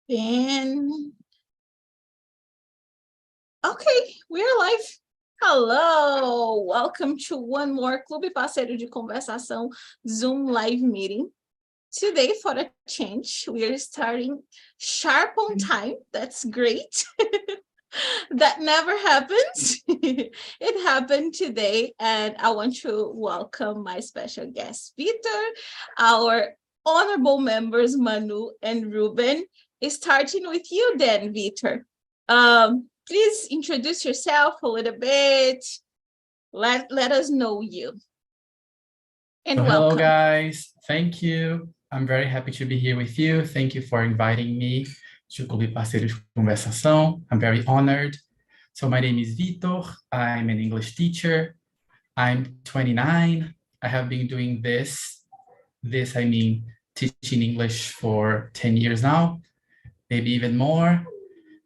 And okay, we're live. Hello, welcome to one more Clube Parceiro de Conversação Zoom live meeting. Today, for a change, we are starting sharp on time. That's great. That never happens. It happened today, and I want to welcome my special guest, Victor, our honorable members, Manu and Ruben. Starting with you then, Victor. Please introduce yourself a little bit. Let us know you. And hello, welcome. guys. Thank you. I'm very happy to be here with you. Thank you for inviting me to Clube Parceiro de Conversação. I'm very honored. So my name is Vitor. I'm an English teacher. I'm 29. I have been doing this, teaching English for 10 years now, maybe even more.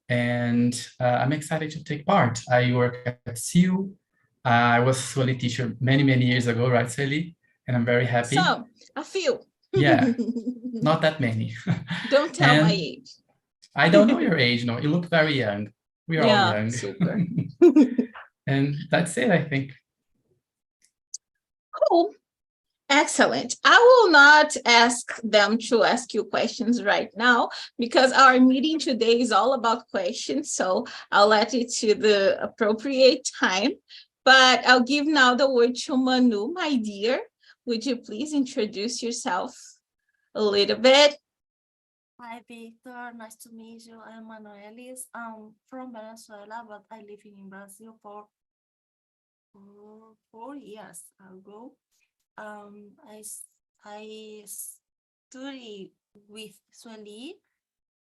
And I'm excited to take part. I work at SEU. I was a Swahili teacher many years ago, right, Sueli? And I'm very happy. So, a few. Yeah, not that many. Don't tell my age. I don't know your age, no. You look very young. We are all young. Super. And that's it, I think. Cool. Excellent. I will not ask them to ask you questions right now because our meeting today is all about questions. So I'll let it to the appropriate time. But I'll give now the word to Manu, my dear. Would you please introduce yourself a little bit? Hi, Victor. Nice to meet you. I'm Manuelis. I'm from Venezuela, but I live in Brazil for 4 years ago. I study with Sueli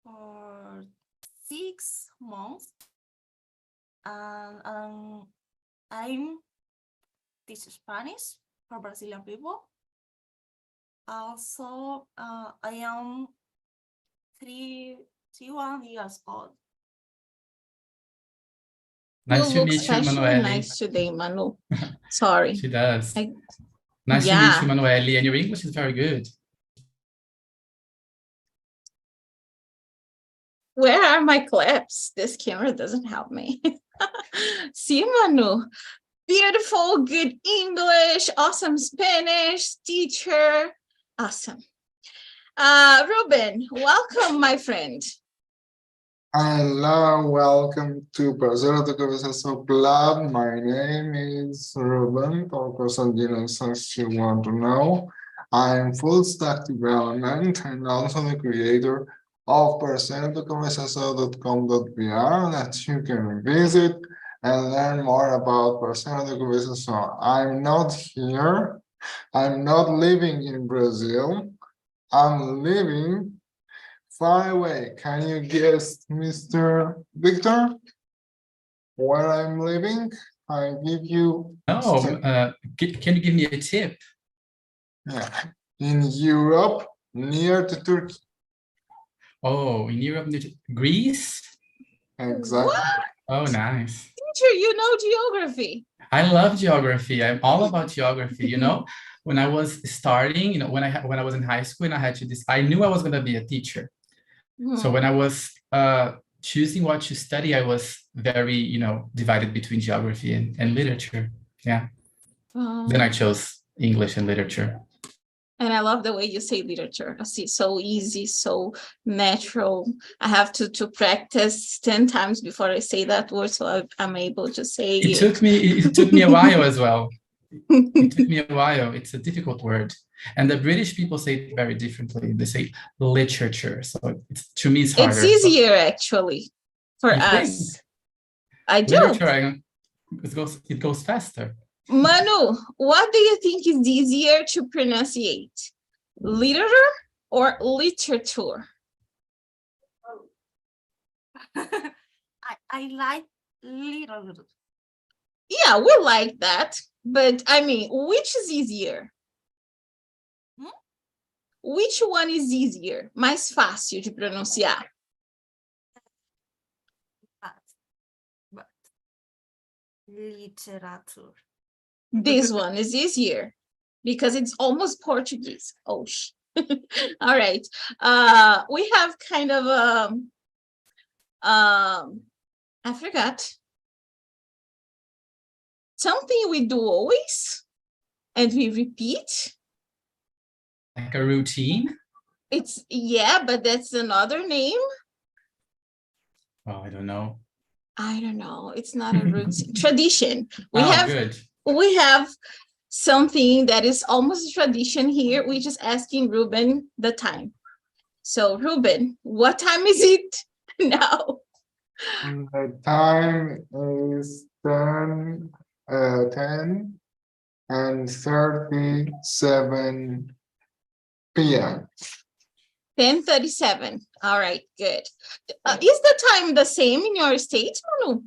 for 6 months, and I'm teach Spanish for Brazilian people. Also, I am 31 years old. Nice to meet you, Manueli. Nice today, Manu. Sorry. She does. Nice to meet you, Manueli. And your English is very good. Where are my claps? This camera doesn't help me. See, Manu. Beautiful, good English, awesome Spanish, teacher. Awesome. Ruben, welcome, my friend. Hello, welcome to Parceiro de Conversação Club. My name is Ruben, for person you want to know. I'm full stack development and also the creator of parceirodeconversação.com.br that you can visit and learn more about Parceiro de Conversação. I'm not here. I'm not living in Brazil. I'm living far away. Can you guess, Mr. Victor, where I'm living? I give you. Can you give me a tip? Yeah, in Europe, near to Turkey. Oh, in Europe, Greece? Exactly. What? Oh, nice. Teacher, you know geography. I love geography. I'm all about geography. You know, when I was starting, you know, when I was in high school and I had to I knew I was going to be a teacher. So when I was choosing what to study, I was very, you know, divided between geography and literature. Yeah. Then I chose English and literature. And I love the way you say literature. I see, so easy, so natural. I have to practice 10 times before I say that word, so I'm able to say it. It took me a while as well. It took me a while. It's a difficult word. And the British people say it very differently. They say literature. So to me, it's harder. It's easier, actually, for us. Think? I do. Literature, it goes faster. Manu, what do you think is easier to pronunciate? Literature or literature? I like literature. Yeah, we like that. But I mean, which is easier? Which one is easier? Mais fácil de pronunciar? But literature. This one is easier because it's almost Portuguese. Oh, All right. We have kind of I forgot. Something we do always and we repeat. Like a routine? It's, yeah, but that's another name. Oh, I don't know. I don't know. It's not a routine. Tradition. We Good. We have something that is almost a tradition here. We're just asking Ruben the time. So Ruben, what time is it now? The time is 10 and 37 p.m. 10:37. All right, good. Is the time the same in your state, Manu?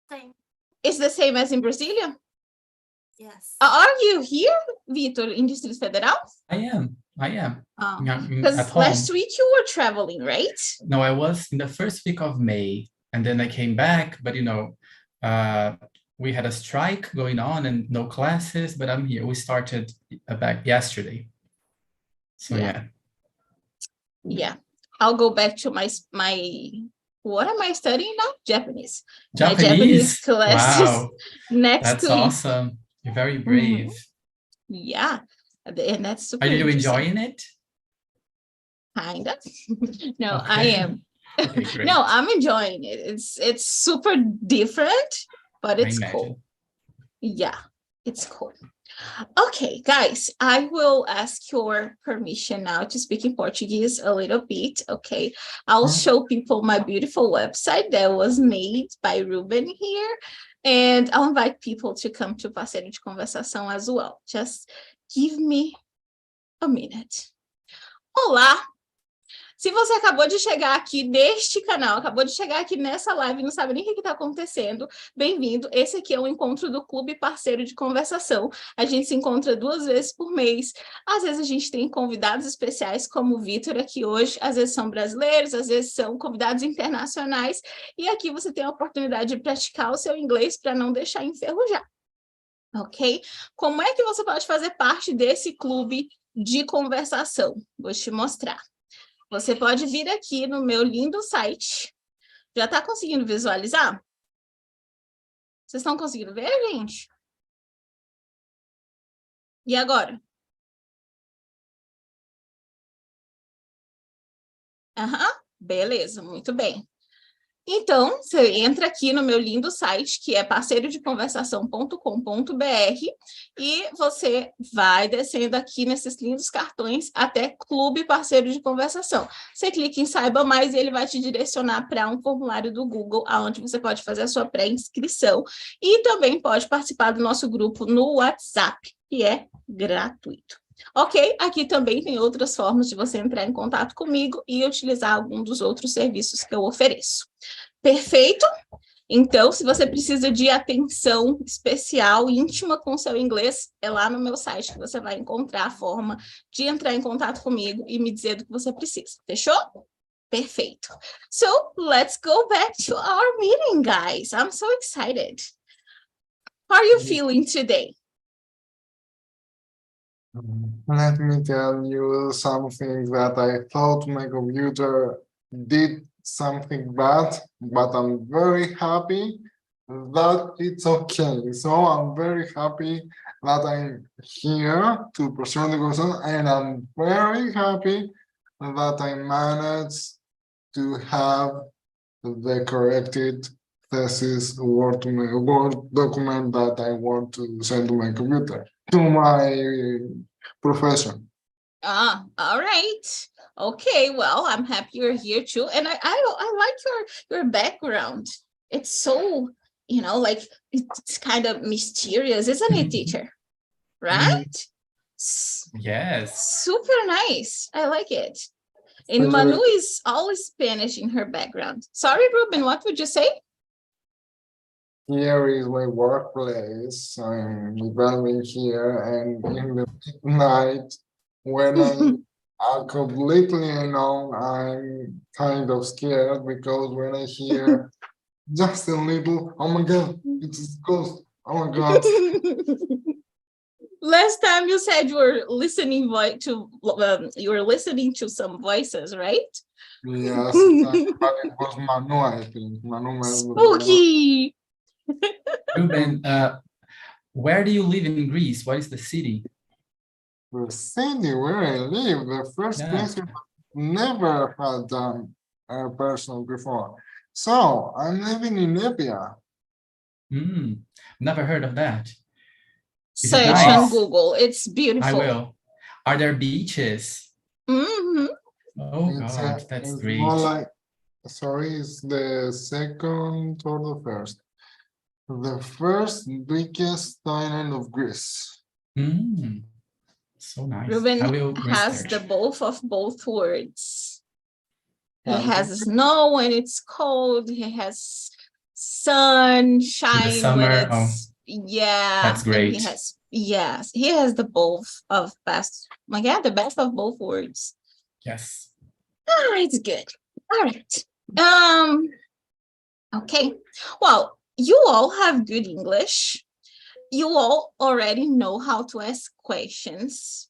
Same. Is the same as in Brasilia? Yes. Are you here, Vitor, in Distrito Federal? I am. Because At home. last week you were traveling, right? No, I was in the first week of May, and then I came back, but we had a strike going on and no classes, but I'm here. We started back yesterday. So yeah. I'll go back to my what am I studying now? Japanese. My Japanese? Japanese classes Wow. next That's week. awesome. You're very brave. Yeah, and that's super Are you interesting. enjoying it? Kind of. No, Okay. I am. Okay, great. No, I'm enjoying it. It's super different, but it's cool. Yeah, it's cool. Okay, guys, I will ask your permission now to speak in Portuguese a little bit, okay? I'll show people my beautiful website that was made by Ruben here, and I'll invite people to come to Parceiro de Conversação as well. Just give me a minute. Olá! Se você acabou de chegar aqui neste canal, acabou de chegar aqui nessa live e não sabe nem o que está acontecendo, bem-vindo. Esse aqui é o encontro do Clube Parceiro de Conversação. A gente se encontra 2 vezes por mês. Às vezes a gente tem convidados especiais, como o Vitor aqui hoje. Às vezes são brasileiros, às vezes são convidados internacionais. E aqui você tem a oportunidade de praticar o seu inglês para não deixar enferrujar. Ok? Como é que você pode fazer parte desse clube de conversação? Vou te mostrar. Você pode vir aqui no meu lindo site. Já está conseguindo visualizar? Vocês estão conseguindo ver, gente? E agora? Beleza, muito bem. Então, você entra aqui no meu lindo site, que é parceirodeconversação.com.br, e você vai descendo aqui nesses lindos cartões até Clube Parceiro de Conversação. Você clica em Saiba Mais e ele vai te direcionar para um formulário do Google, onde você pode fazer a sua pré-inscrição e também pode participar do nosso grupo no WhatsApp, que é gratuito. Ok? Aqui também tem outras formas de você entrar em contato comigo e utilizar algum dos outros serviços que eu ofereço. Perfeito? Então, se você precisa de atenção especial, íntima com o seu inglês, é lá no meu site que você vai encontrar a forma de entrar em contato comigo e me dizer do que você precisa. Fechou? Perfeito. So, let's go back to our meeting, guys. I'm so excited. How are you feeling today? Let me tell you something that I thought my computer did something bad, but I'm very happy that it's okay. So I'm very happy that I'm here to present the question, and I'm very happy that I managed to have the corrected thesis Word document that I want to send to my computer, to my professor. All right. Okay, well, I'm happy you're here too. And I like your background. It's so, like it's kind of mysterious, isn't it, teacher? Right? Yes. Super nice. I like it. And Manu is always Spanish in her background. Sorry, Ruben, what would you say? Here is my workplace. I'm developing here, and in the night, when I'm completely alone, I'm kind of scared, because when I hear just a little, oh my God, it's a ghost, oh my God. Last time you said you were listening you were listening to some voices, right? Yes, but it was Manu, I think. Spooky. Ruben, where do you live in Greece? What is the city? The city where I live, the first Yeah. place I never had done a person before. So I'm living in Libya. Never heard of that. Is it Search nice? on Google. It's beautiful. I will. Are there beaches? Mm-hmm. Oh God, that's It's great. more like, sorry, it's the second or the first. The first biggest island of Greece. So nice. Ruben I will has research. the both words. He Yeah, has snow when it's cold. He has sunshine when summer, it's that's great. And he has the both of best. My God, the best of both words. Yes. Oh, it's good. All right. Okay. Well, you all have good English. You all already know how to ask questions.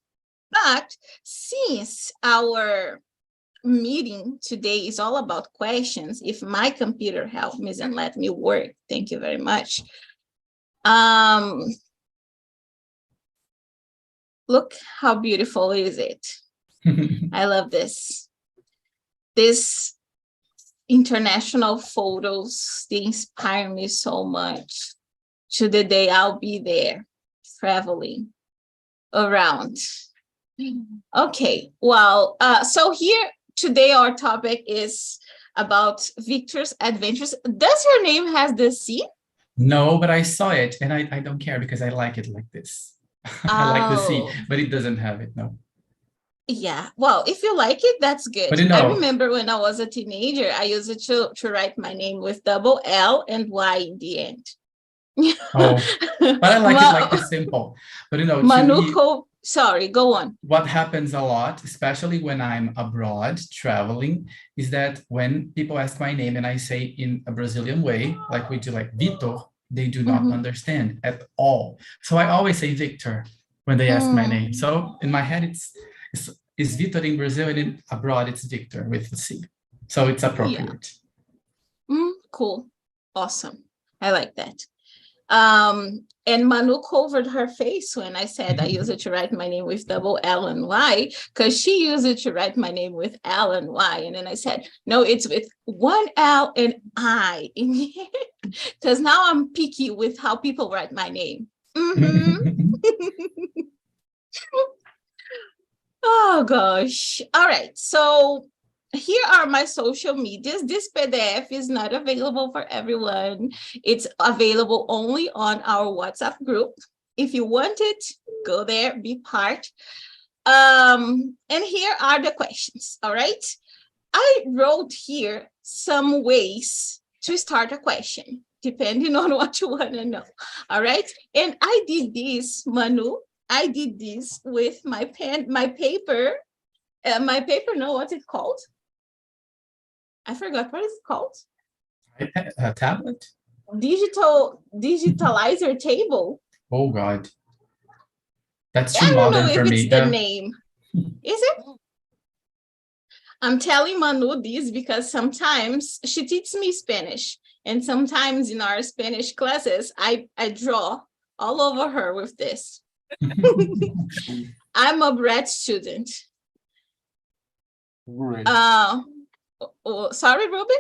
But since our meeting today is all about questions, if my computer helped me and let me work, thank you very much. Look how beautiful is it? I love this. This international photos, they inspire me so much to the day I'll be there traveling around. Okay, well, so here today our topic is about Victor's adventures. Does your name has the C? No, but I saw it and I don't care because I like it like this. I like the C, but it doesn't have it, no. Yeah, well, if you like it, that's good. But I remember when I was a teenager, I used it to write my name with double L and Y in the end. Oh, but I like it like this simple. But Manuko, sorry, go on. What happens a lot, especially when I'm abroad traveling, is that when people ask my name and I say in a Brazilian way, like we do, like Vitor, they do not understand at all. So I always say Victor when they ask my name. So in my head, it's Vitor in Brazil, and in abroad it's Victor with the C. So it's appropriate. Yeah. Cool. Awesome. I like that. And Manu covered her face when I said I use it to write my name with double L and Y, because she used it to write my name with L and Y. And then I said, no, it's with one L and I, because now I'm picky with how people write my name. Oh, gosh. All right. So here are my social medias. This PDF is not available for everyone. It's available only on our WhatsApp group. If you want it, go there, be part. And here are the questions. All right. I wrote here some ways to start a question, depending on what you want to know. All right. And I did this, Manu. I did this with my pen, my paper. No, what's it called? I forgot what it's called. A tablet? Digitalizer table. Oh God. That's too modern for me. It's the name. Is it? I'm telling Manu this because sometimes she teaches me Spanish. And sometimes in our Spanish classes, I draw all over her with this. I'm a Brett student. Great. Sorry, Ruben?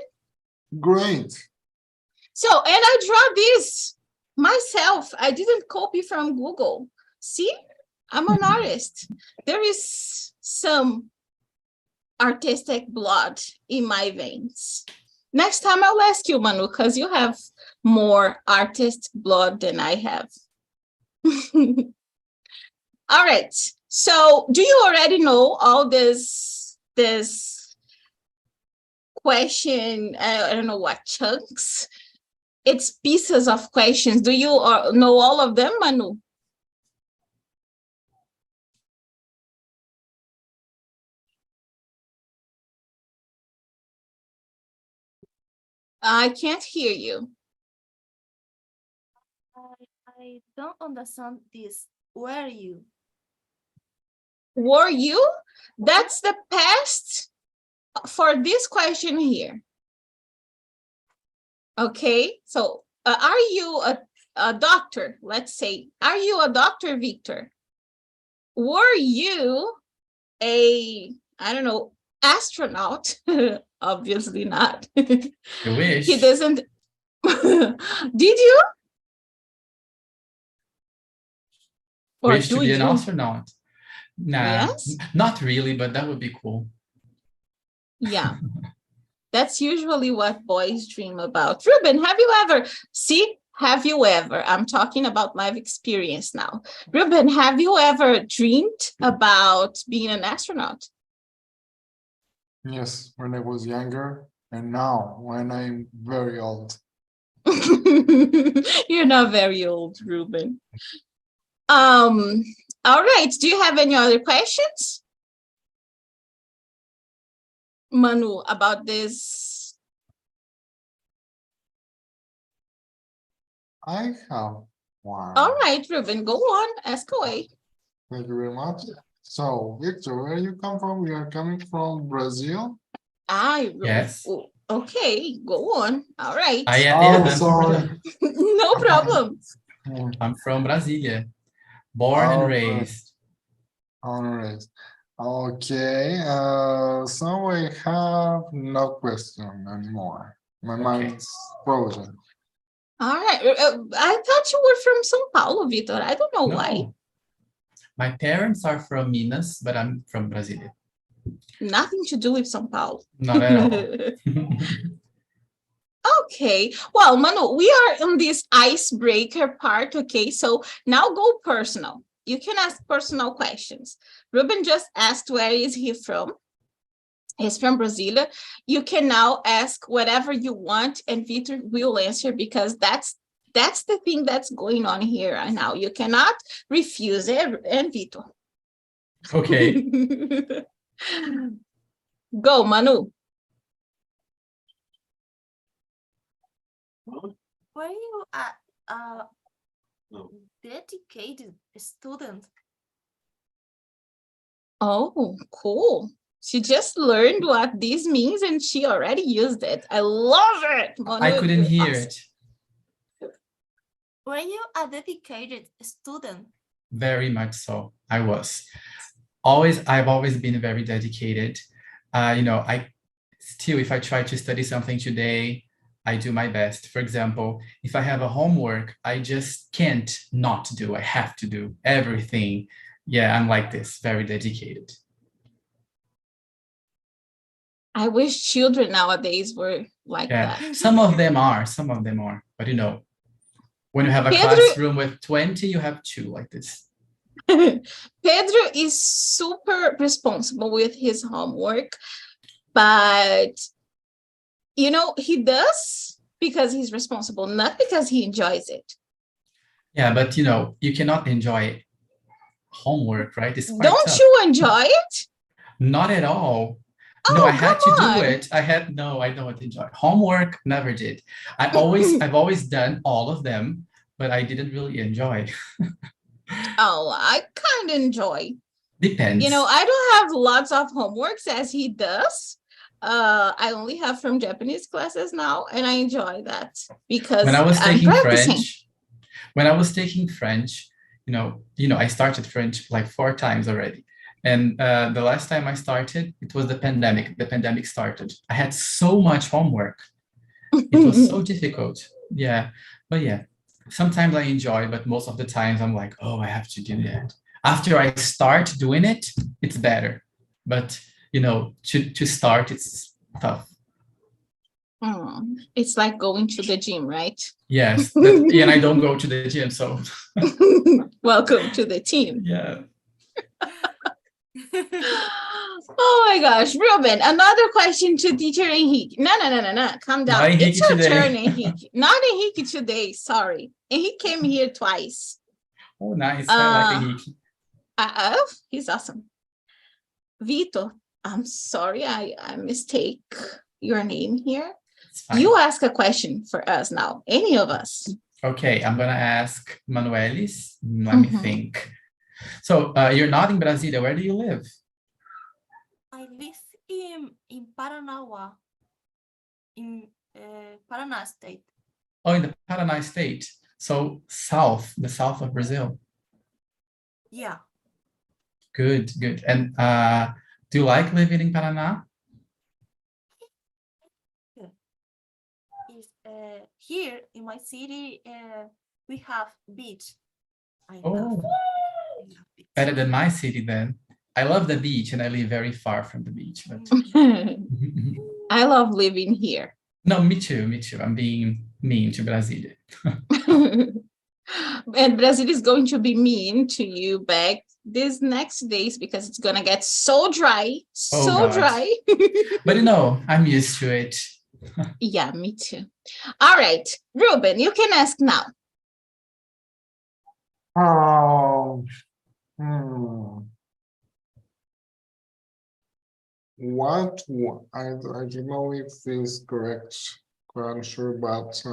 Great. So, and I draw this myself. I didn't copy from Google. See, I'm an artist. There is some artistic blood in my veins. Next time I'll ask you, Manu, because you have more artist blood than I have. All right. So do you already know all this question? I don't know what chunks. It's pieces of questions. Do you know all of them, Manu? I can't hear you. I don't understand this were you? Were you? That's the past for this question here. Okay, so are you a doctor? Let's say, are you a doctor, Victor? Were you a, I don't know, astronaut? Obviously not. I wish. He doesn't. Did you? Or Wish to do be an you? astronaut. Nah, Yes? not really, but that would be cool. Yeah. That's usually what boys dream about. Ruben, have you ever, have you ever, I'm talking about my experience now. Ruben, have you ever dreamed about being an astronaut? Yes, when I was younger, and now when I'm very old. You're not very old, Ruben. All right. Do you have any other questions, Manu, about this? I have one. All right, Ruben, go on. Ask away. Thank you very much. So, Victor, where you come from? You are coming from Brazil? Yes. Okay, go on. All right. Yeah, Oh, I'm from sorry. Brazil. No problem. I'm from Brasilia, born and raised. Alright. Okay. So I have no question anymore. My mind's frozen. All right. I thought you were from São Paulo, Vitor. I don't know why. No, my parents are from Minas, but I'm from Brasilia. Nothing to do with São Paulo. Not at all. Okay. Well, Manu, we are in this icebreaker part. Okay. So now go personal. You can ask personal questions. Ruben just asked where is he from. He's from Brasilia. You can now ask whatever you want, and Vitor will answer, because that's the thing that's going on here right now. You cannot refuse it, and Vitor. Okay. Go, Manu. Were you a dedicated student? Oh, cool. She just learned what this means and she already used it. I love it. Manu, I couldn't hear awesome. it. Were you a dedicated student? Very much so. I was. I've always been very dedicated. If I try to study something today, I do my best. For example, if I have a homework, I just can't not do. I have to do everything. Yeah, I'm like this, very dedicated. I wish children nowadays were like that. Some of them are, but when you have a classroom with 20, you have 2 like this. Pedro is super responsible with his homework, but he does because he's responsible, not because he enjoys it. Yeah, but you cannot enjoy homework, right? It's quite Don't tough. you enjoy it? Not at all. Oh, no, I had to on. do it. I don't enjoy homework. Never did. I've always done all of them, but I didn't really enjoy. Oh, I kind of enjoy. Depends. I don't have lots of homeworks as he does. I only have from Japanese classes now, and I enjoy that because when I was taking French, I started French like 4 times already. And the last time I started, it was the pandemic. The pandemic started. I had so much homework. It was so difficult. Yeah. But yeah, sometimes I enjoy, but most of the times I'm like, oh, I have to do that. After I start doing it, it's better. But, to start, it's tough. It's like going to the gym, right? Yes. And I don't go to the gym, so. Welcome to the team. Yeah. Oh my gosh, Ruben, another question to teacher Henrique. No, calm down. It's your turn, Henrique. Not Henrique today, sorry. Henrique came here twice. Oh, nice. I like Henrique. He's awesome. Vitor, I'm sorry, I mistake your name here. You ask a question for us now, any of us. Okay, I'm gonna ask Manuelis. Let me think. So you're not in Brasilia. Where do you live? I live in Paranaguá, in Paraná state. Oh, in the Paraná state. So south, the south of Brazil. Yeah. Good, good. And do you like living in Paraná? Is here in my city we have beach. I Oh, love beach. better than my city then. I love the beach and I live very far from the beach. But I love living here. no, me too, me too. I'm being mean to Brasilia. And Brazil is going to be mean to you back these next days because it's gonna get so dry, so God. dry. But you know, I'm used to it. Yeah, me too. All right, Ruben, you can ask now. Oh, hmm. I don't know if this is correct answer, but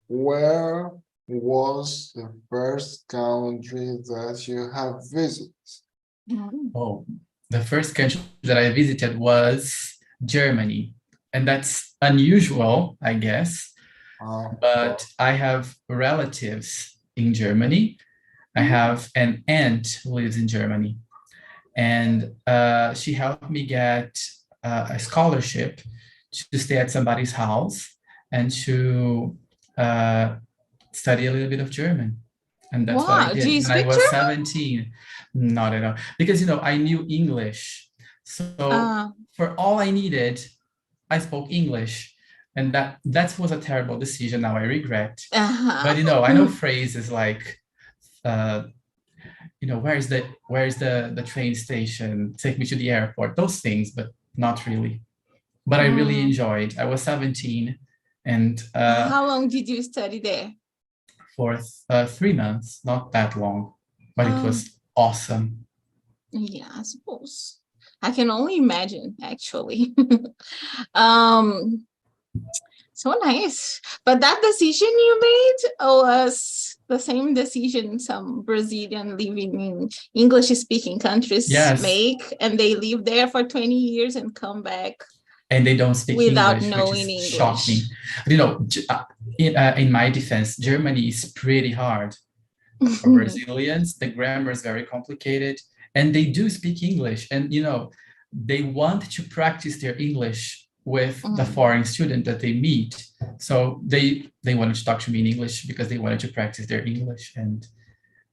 where was the first country that you have visited? Oh, the first country that I visited was Germany. And that's unusual, I guess. But I have relatives in Germany. I have an aunt who lives in Germany. And she helped me get a scholarship to stay at somebody's house and to study a little bit of German. And that's what I Wow, did do you when I speak was German? 17. Not at all. Because, you know, I knew English. So for all I needed, I spoke English. And that was a terrible decision. Now I regret. But, you know, I know phrases like, you know, where's the train station? Take me to the airport. Those things, but not really. But I really enjoyed. I was 17, and how long did you study there? For 3 months, not that long, but it was awesome. Yeah, I suppose. I can only imagine, actually. So nice. But that decision you made was the same decision some Brazilian living in English-speaking countries make, and they live there for 20 years and come back. And they don't speak without English, knowing which is English. shocking. You know, in my defense, Germany is pretty hard for Brazilians. The grammar is very complicated, and they do speak English. And you know, they want to practice their English with the foreign student that they meet. So they wanted to talk to me in English because they wanted to practice their English.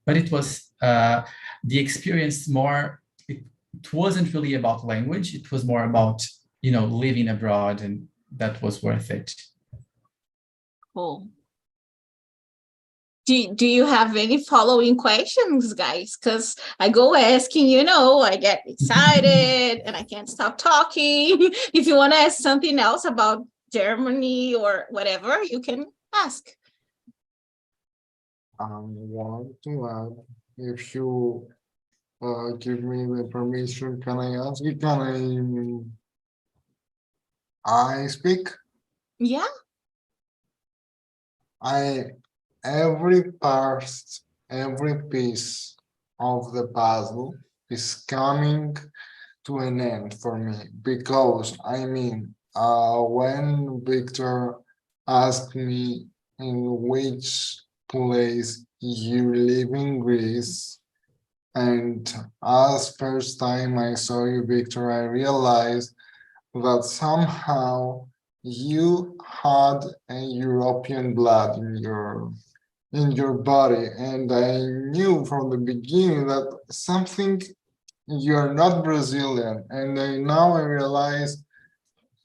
But it was the experience more. It wasn't really about language. It was more about, you know, living abroad, and that was worth it. Cool. Do you have any following questions, guys? Because I go asking, you know, I get excited and I can't stop talking. If you want to ask something else about Germany or whatever, you can ask. I want to add, if you give me the permission, can I ask you, can I speak? Yeah. Every part, every piece of the puzzle is coming to an end for me, because I mean, when Victor asked me in which place you live in Greece, and as first time I saw you, Victor, I realized that somehow you had a European blood in your body, and I knew from the beginning that something, you're not Brazilian. And now I realize,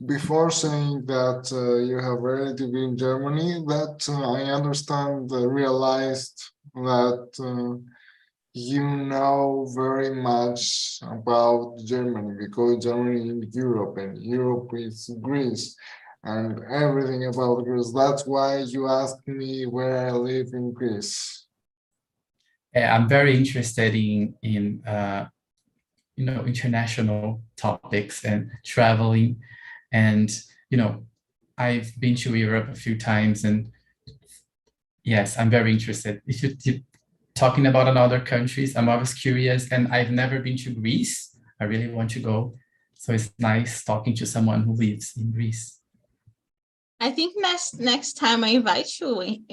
before saying that you have relative in Germany, that I understand, realized that you know very much about Germany, because Germany is Europe and Europe is Greece and everything about Greece. That's why you asked me where I live in Greece. Yeah, I'm very interested in you know, international topics and traveling, and you know, I've been to Europe a few times, and yes, I'm very interested. If you talking about another countries. I'm always curious, and I've never been to Greece. I really want to go. So it's nice talking to someone who lives in Greece. I think next time I invite you,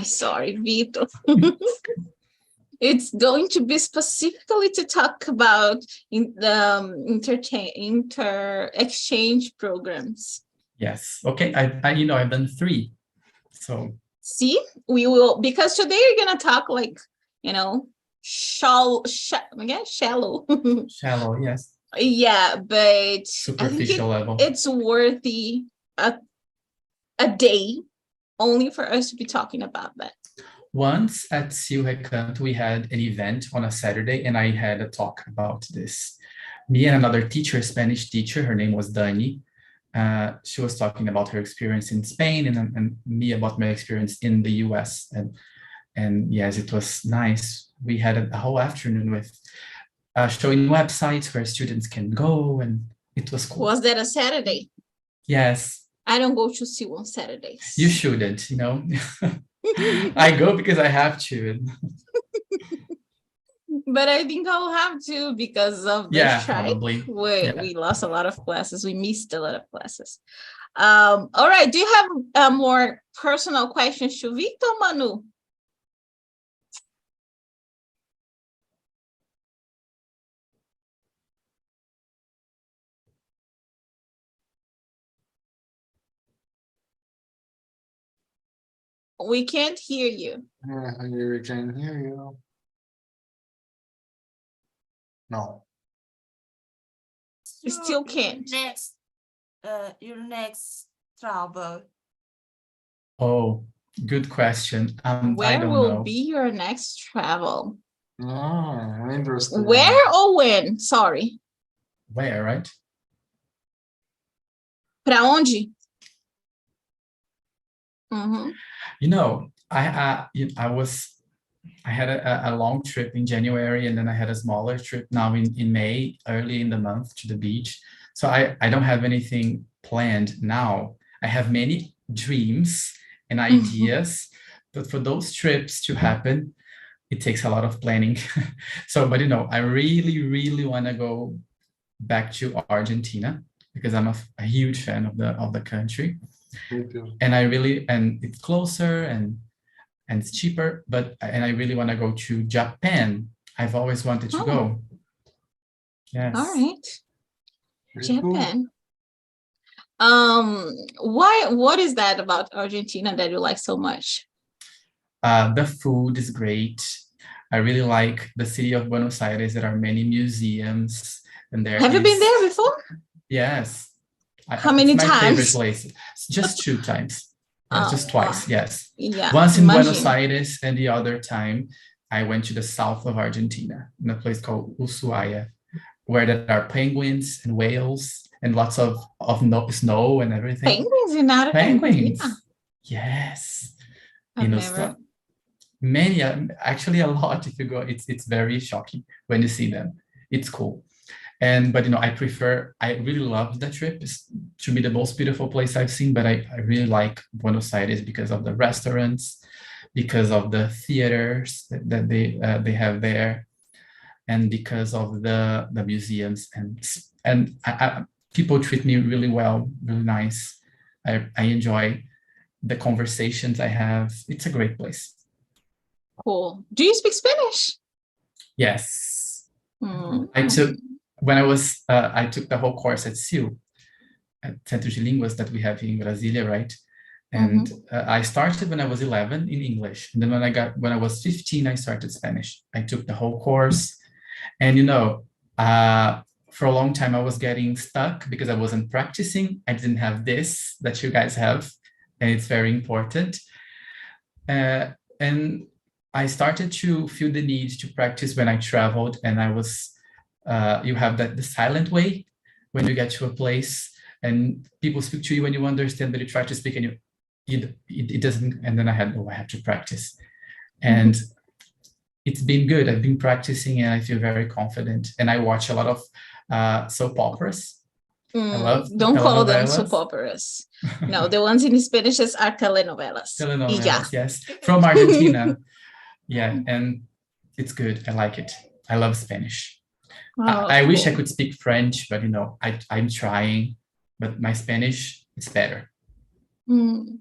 sorry, Vito. It's going to be specifically to talk about exchange programs. Yes. Okay. I've done 3. So see, we will, because today we're gonna talk like, shallow. Shallow, yes. Yeah, but Superficial level. It's worthy a day only for us to be talking about that. Once at Resumindo, we had an event on a Saturday, and I had a talk about this. Me and another teacher, Spanish teacher, her name was Dani. She was talking about her experience in Spain, and me about my experience in the US. And yes, it was nice. We had a whole afternoon with showing websites where students can go, and it was cool. Was that a Saturday? Yes. I don't go to SU on Saturdays. You shouldn't, I go because I have to. But I think I'll have to because of the strike. Probably. We lost a lot of classes. We missed a lot of classes. All right. Do you have more personal questions to Victor, Manu? We can't hear you. Yeah, we can hear you. No. You still can't. Your next travel. Oh, good question. Where I don't will know. be your next travel? Oh, interesting. Where or when? Sorry. Where, right? Pra onde? Mm-hmm. I had a long trip in January, and then I had a smaller trip now in May, early in the month, to the beach. So I don't have anything planned now. I have many dreams and ideas, but for those trips to happen, it takes a lot of planning. But I really, really want to go back to Argentina because I'm a huge fan of the country. And it's closer and it's cheaper, and I really want to go to Japan. I've always wanted to go. Yes. All right. Japan. What is that about Argentina that you like so much? The food is great. I really like the city of Buenos Aires. There are many museums, and Have you been there before? Yes. How many times? My favorite place. Just 2 times. Just twice, yes. Yeah. Once in Buenos Aires, and the other time I went to the south of Argentina in a place called Ushuaia, where there are penguins and whales and lots of snow and everything. Penguins in Argentina? Yes. I've never. Many, actually a lot. If you go, it's very shocking when you see them. It's cool. But I really love the trip. It's to me the most beautiful place I've seen, but I really like Buenos Aires because of the restaurants, because of the theaters that they have there, and because of the museums, and people treat me really well, really nice. I enjoy the conversations I have. It's a great place. Cool. Do you speak Spanish? Yes. Mm. I took the whole course at SIU, at Centro de Línguas that we have in Brasilia, right? And I started when I was 11 in English. And then when I was 15, I started Spanish. I took the whole course. And, for a long time, I was getting stuck because I wasn't practicing. I didn't have this that you guys have. And it's very important. And I started to feel the need to practice when I traveled. And I was, you have the silent way when you get to a place and people speak to you and you understand, but you try to speak and it doesn't. And then I have to practice. And it's been good. I've been practicing and I feel very confident. And I watch a lot of soap operas. Don't call them soap operas. No, the ones in Spanish are telenovelas. Telenovelas, yes. From Argentina. Yeah, and it's good. I like it. I love Spanish. Oh, I wish I cool. could speak French, but I'm trying, but my Spanish is better. Mm.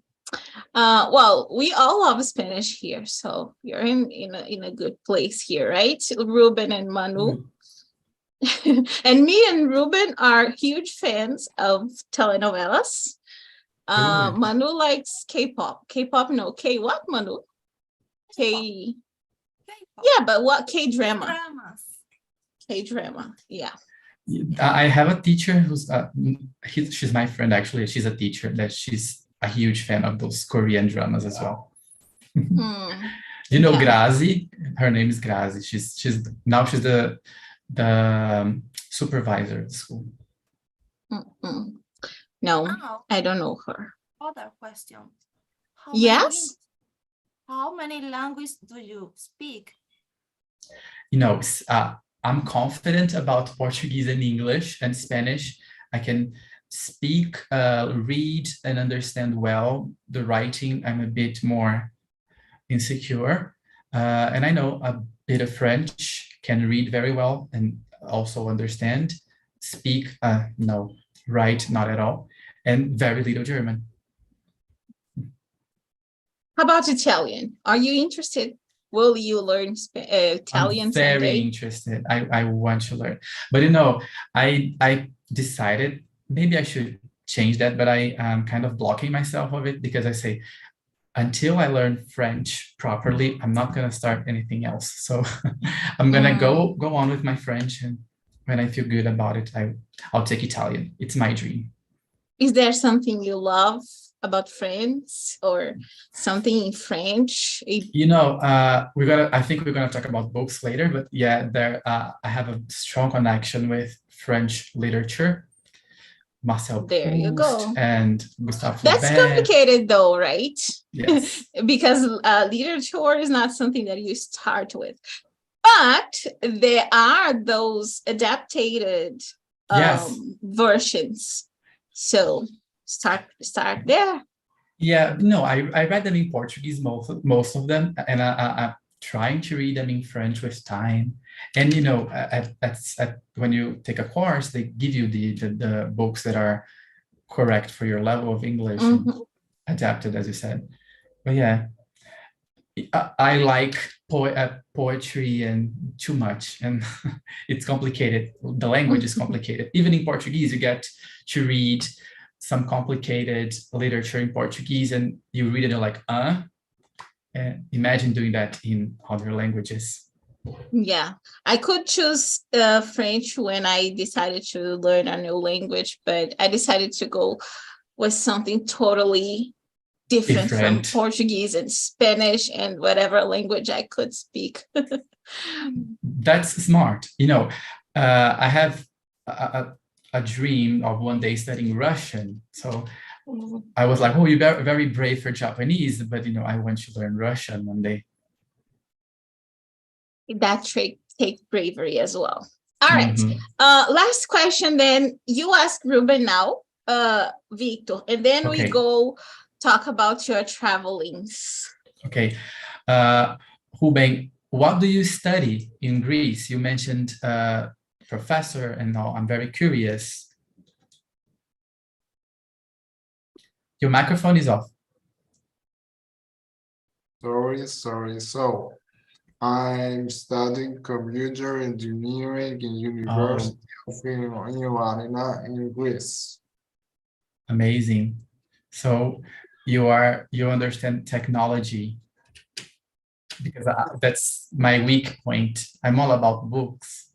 Well, we all love Spanish here, so you're in a good place here, right? Ruben and Manu. And me and Ruben are huge fans of telenovelas. Good. Manu likes K-pop. K-pop, no, K what, Manu? K, K-pop. yeah, but what K-drama? Dramas. K-drama, yeah. I have a teacher who's she's my friend actually. She's a teacher that she's a huge fan of those Korean dramas as well. Hmm. You know Yeah. Grazi? Her name is Grazi. She's the supervisor at school. Mm-mm. No, Now, I don't know her. other question. How Yes? how many languages do you speak? I'm confident about Portuguese and English and Spanish. I can speak, read, and understand well. The writing, I'm a bit more insecure. And I know a bit of French, can read very well and also understand. Speak, no. Write, not at all. And very little German. How about Italian? Are you interested? Will you learn Italian I'm very someday? interested. I want to learn. But I decided maybe I should change that, but I am kind of blocking myself of it because I say, until I learn French properly, I'm not gonna start anything else. So I'm gonna go on with my French, and when I feel good about it, I'll take Italian. It's my dream. Is there something you love about France or something in French? I think we're gonna talk about books later, but yeah, I have a strong connection with French literature. Marcel There you Proust go. and Gustave That's Flaubert. complicated though, right? Yes. Because literature is not something that you start with. But there are those adapted Yes. versions. So start there. Yeah, no, I read them in Portuguese, most of them, and I'm trying to read them in French with time. And when you take a course, they give you the books that are correct for your level of English and adapted, as you said. But yeah, I like poetry and too much, and it's complicated. The language is complicated. Even in Portuguese, you get to read some complicated literature in Portuguese, and you read it, and you're like, imagine doing that in other languages. Yeah, I could choose French when I decided to learn a new language, but I decided to go with something totally different from Portuguese and Spanish and whatever language I could speak. That's smart. I have a dream of one day studying Russian. So I was like, oh, you're very brave for Japanese, but I want to learn Russian one day. That trait takes bravery as well. All right. Last question then. You ask Ruben now, Victor, and then we go talk about your travelings. Okay. Ruben, what do you study in Greece? You mentioned professor and all. I'm very curious. Your microphone is off. Sorry. So I'm studying computer engineering in University of Ioannina in Greece. Amazing. So you understand technology, because that's my weak point. I'm all about books.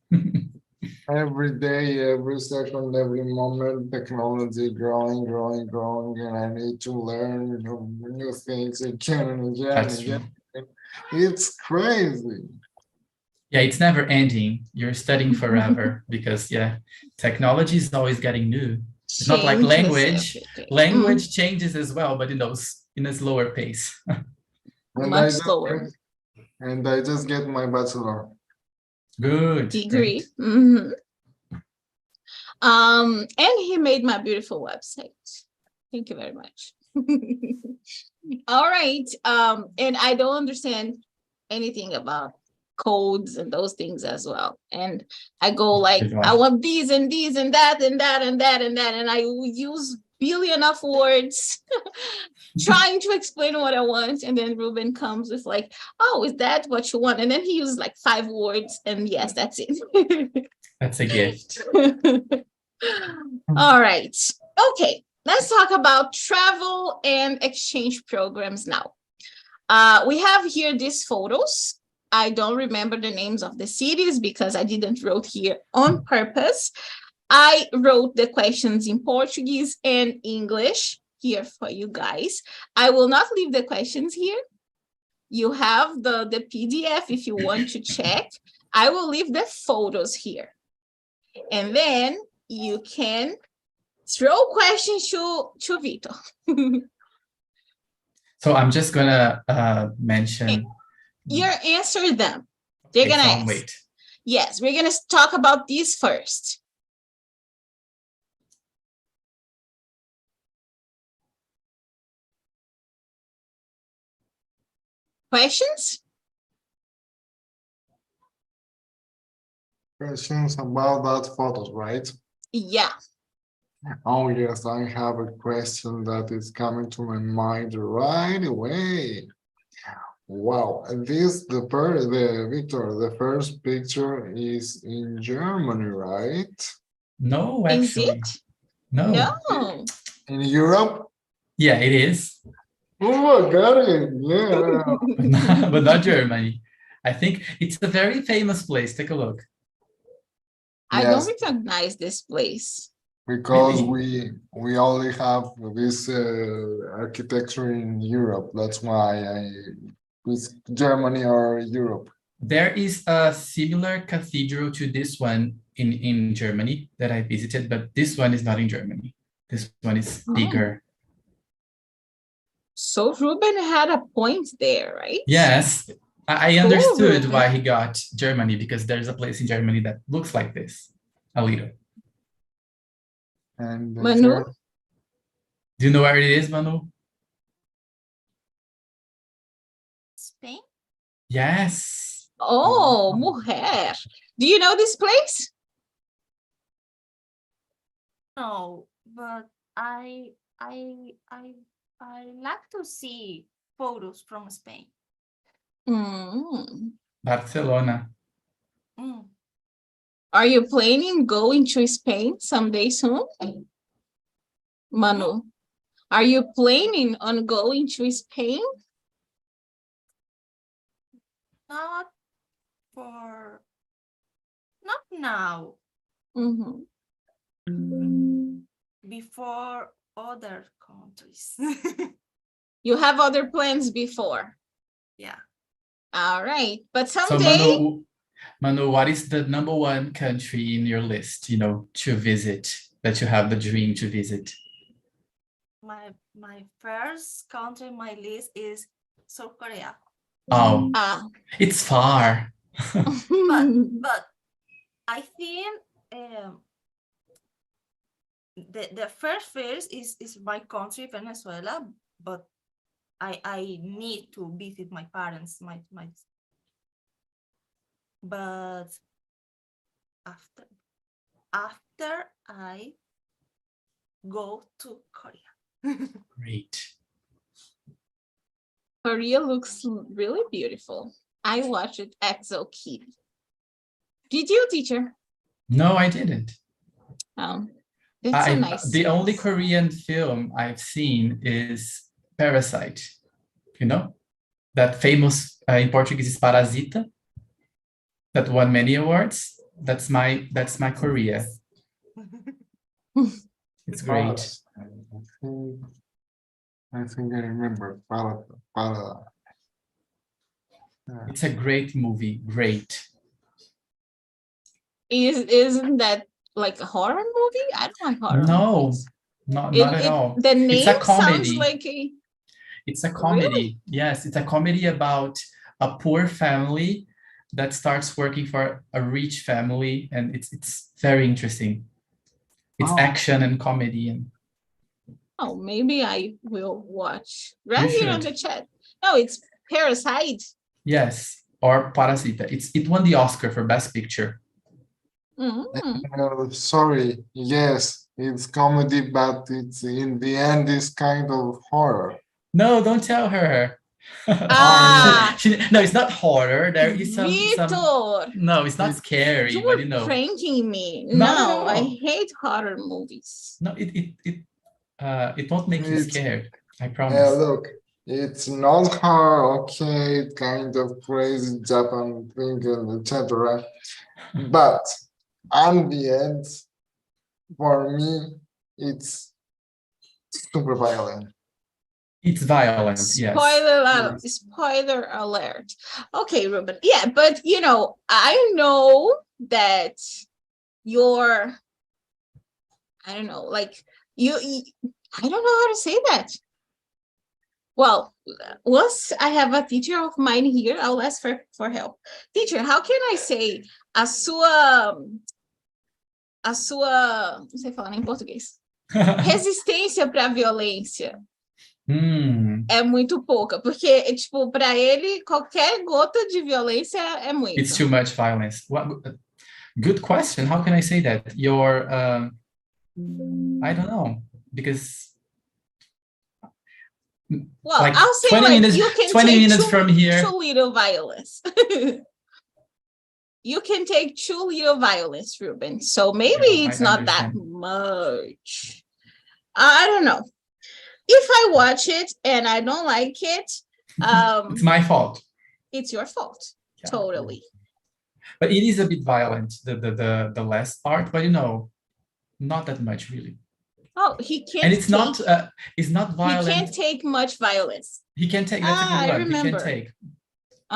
Every day, every second, every moment, technology growing, and I need to learn new things again and again. That's and again. true. It's crazy. Yeah, it's never ending. You're studying forever because technology is always getting new. It's not like language. Language changes as well, but in a slower pace. Much slower. And I just get my bachelor. Good. Degree. And he made my beautiful website. Thank you very much. All right. And I don't understand anything about codes and those things as well. And I go like, I want these and these and that and that and that and that. And I use billion of words trying to explain what I want. And then Ruben comes with like, oh, is that what you want? And then he uses like 5 words. And yes, that's it. That's a gift. All right. Okay. Let's talk about travel and exchange programs now. We have here these photos. I don't remember the names of the cities because I didn't wrote here on purpose. I wrote the questions in Portuguese and English here for you guys. I will not leave the questions here. You have the PDF if you want to check. I will leave the photos here. And then you can throw questions to Vito. So I'm just gonna mention. You answer them. They're gonna ask. Wait. Yes, we're gonna talk about these first. Questions? Questions about that photos, right? Yeah. Oh yes, I have a question that is coming to my mind right away. Wow, Victor, the first picture is in Germany, right? No, Is actually. it? No. No. In Europe? Yeah, it is. Oh, I got it. Yeah. But not Germany. I think it's a very famous place. Take a look. I Yes. don't recognize this place. Because Really? we only have this architecture in Europe. That's why it's Germany or Europe. There is a similar cathedral to this one in Germany that I visited, but this one is not in Germany. This one is bigger. So Ruben had a point there, right? Yes, I understood Ruben. why he got Germany, because there's a place in Germany that looks like this, a little. And Manu? Do you know where it is, Manu? Spain? Yes. Oh, mujer. Do you know this place? No, but I like to see photos from Spain. Barcelona. Mm. Are you planning going to Spain someday soon? Manu, are you planning on going to Spain? Not now. Before other countries. You have other plans before? Yeah. All right, but So someday. Manu, what is the #1 country in your list, to visit, that you have the dream to visit? My first country on my list is South Korea. Oh, it's far. But I think the first is my country, Venezuela, but I need to visit my parents, but after I go to Korea. Great. Korea looks really beautiful. I watched it Exo Kid. Did you, teacher? No, I didn't. That's a nice. The only Korean film I've seen is Parasite. That famous, in Portuguese, is Parasita, that won many awards. That's my Korea. It's great. I think I remember. It's a great movie. Great. Isn't that like a horror movie? I don't like horror movies. Not at all. The name it's a comedy. Sounds like a... It's a comedy. Really? Yes, it's a comedy about a poor family that starts working for a rich family, and it's very interesting. It's action and comedy. Oh, maybe I will watch. You Right here on should. the chat. No, it's Parasite. Yes. or Parasita. It won the Oscar for Best Picture. Sorry, yes, it's comedy, but it's in the end is kind of horror. No, don't tell her. Ah, No, it's not horror. There is some. Victor, No, it's not scary, you but were pranking me. Not at No, I all. hate horror movies. No, it won't make you It's- scared. I promise. Look, it's not horror, okay, it's kind of crazy Japan thing, etc. But at the end, for me, it's super violent. It's violent, yes. Spoiler alert. Okay, Ruben. Yeah, but you know, I know that you're, I don't know, like you I don't know how to say that. Well, once I have a teacher of mine here, I'll ask for help. Teacher, how can I say a sua, não sei falar em português. Resistência para a violência é muito pouca, porque, tipo, para ele, qualquer gota de violência é muito. It's too much violence. Good question. How can I say that? Your, I don't know, because well, like I'll say 20 like minutes, you can 20 take minutes from here. too little violence. You can take too little violence, Ruben. So maybe it's not that much. I don't know. If I watch it and I don't like it, it's my fault. It's your fault. Yeah. Totally. But it is a bit violent, the last part, but you know, not that much really. Oh, he can't. And it's not violent. He can't take much violence. He can take, that's a good I word. remember. He can take.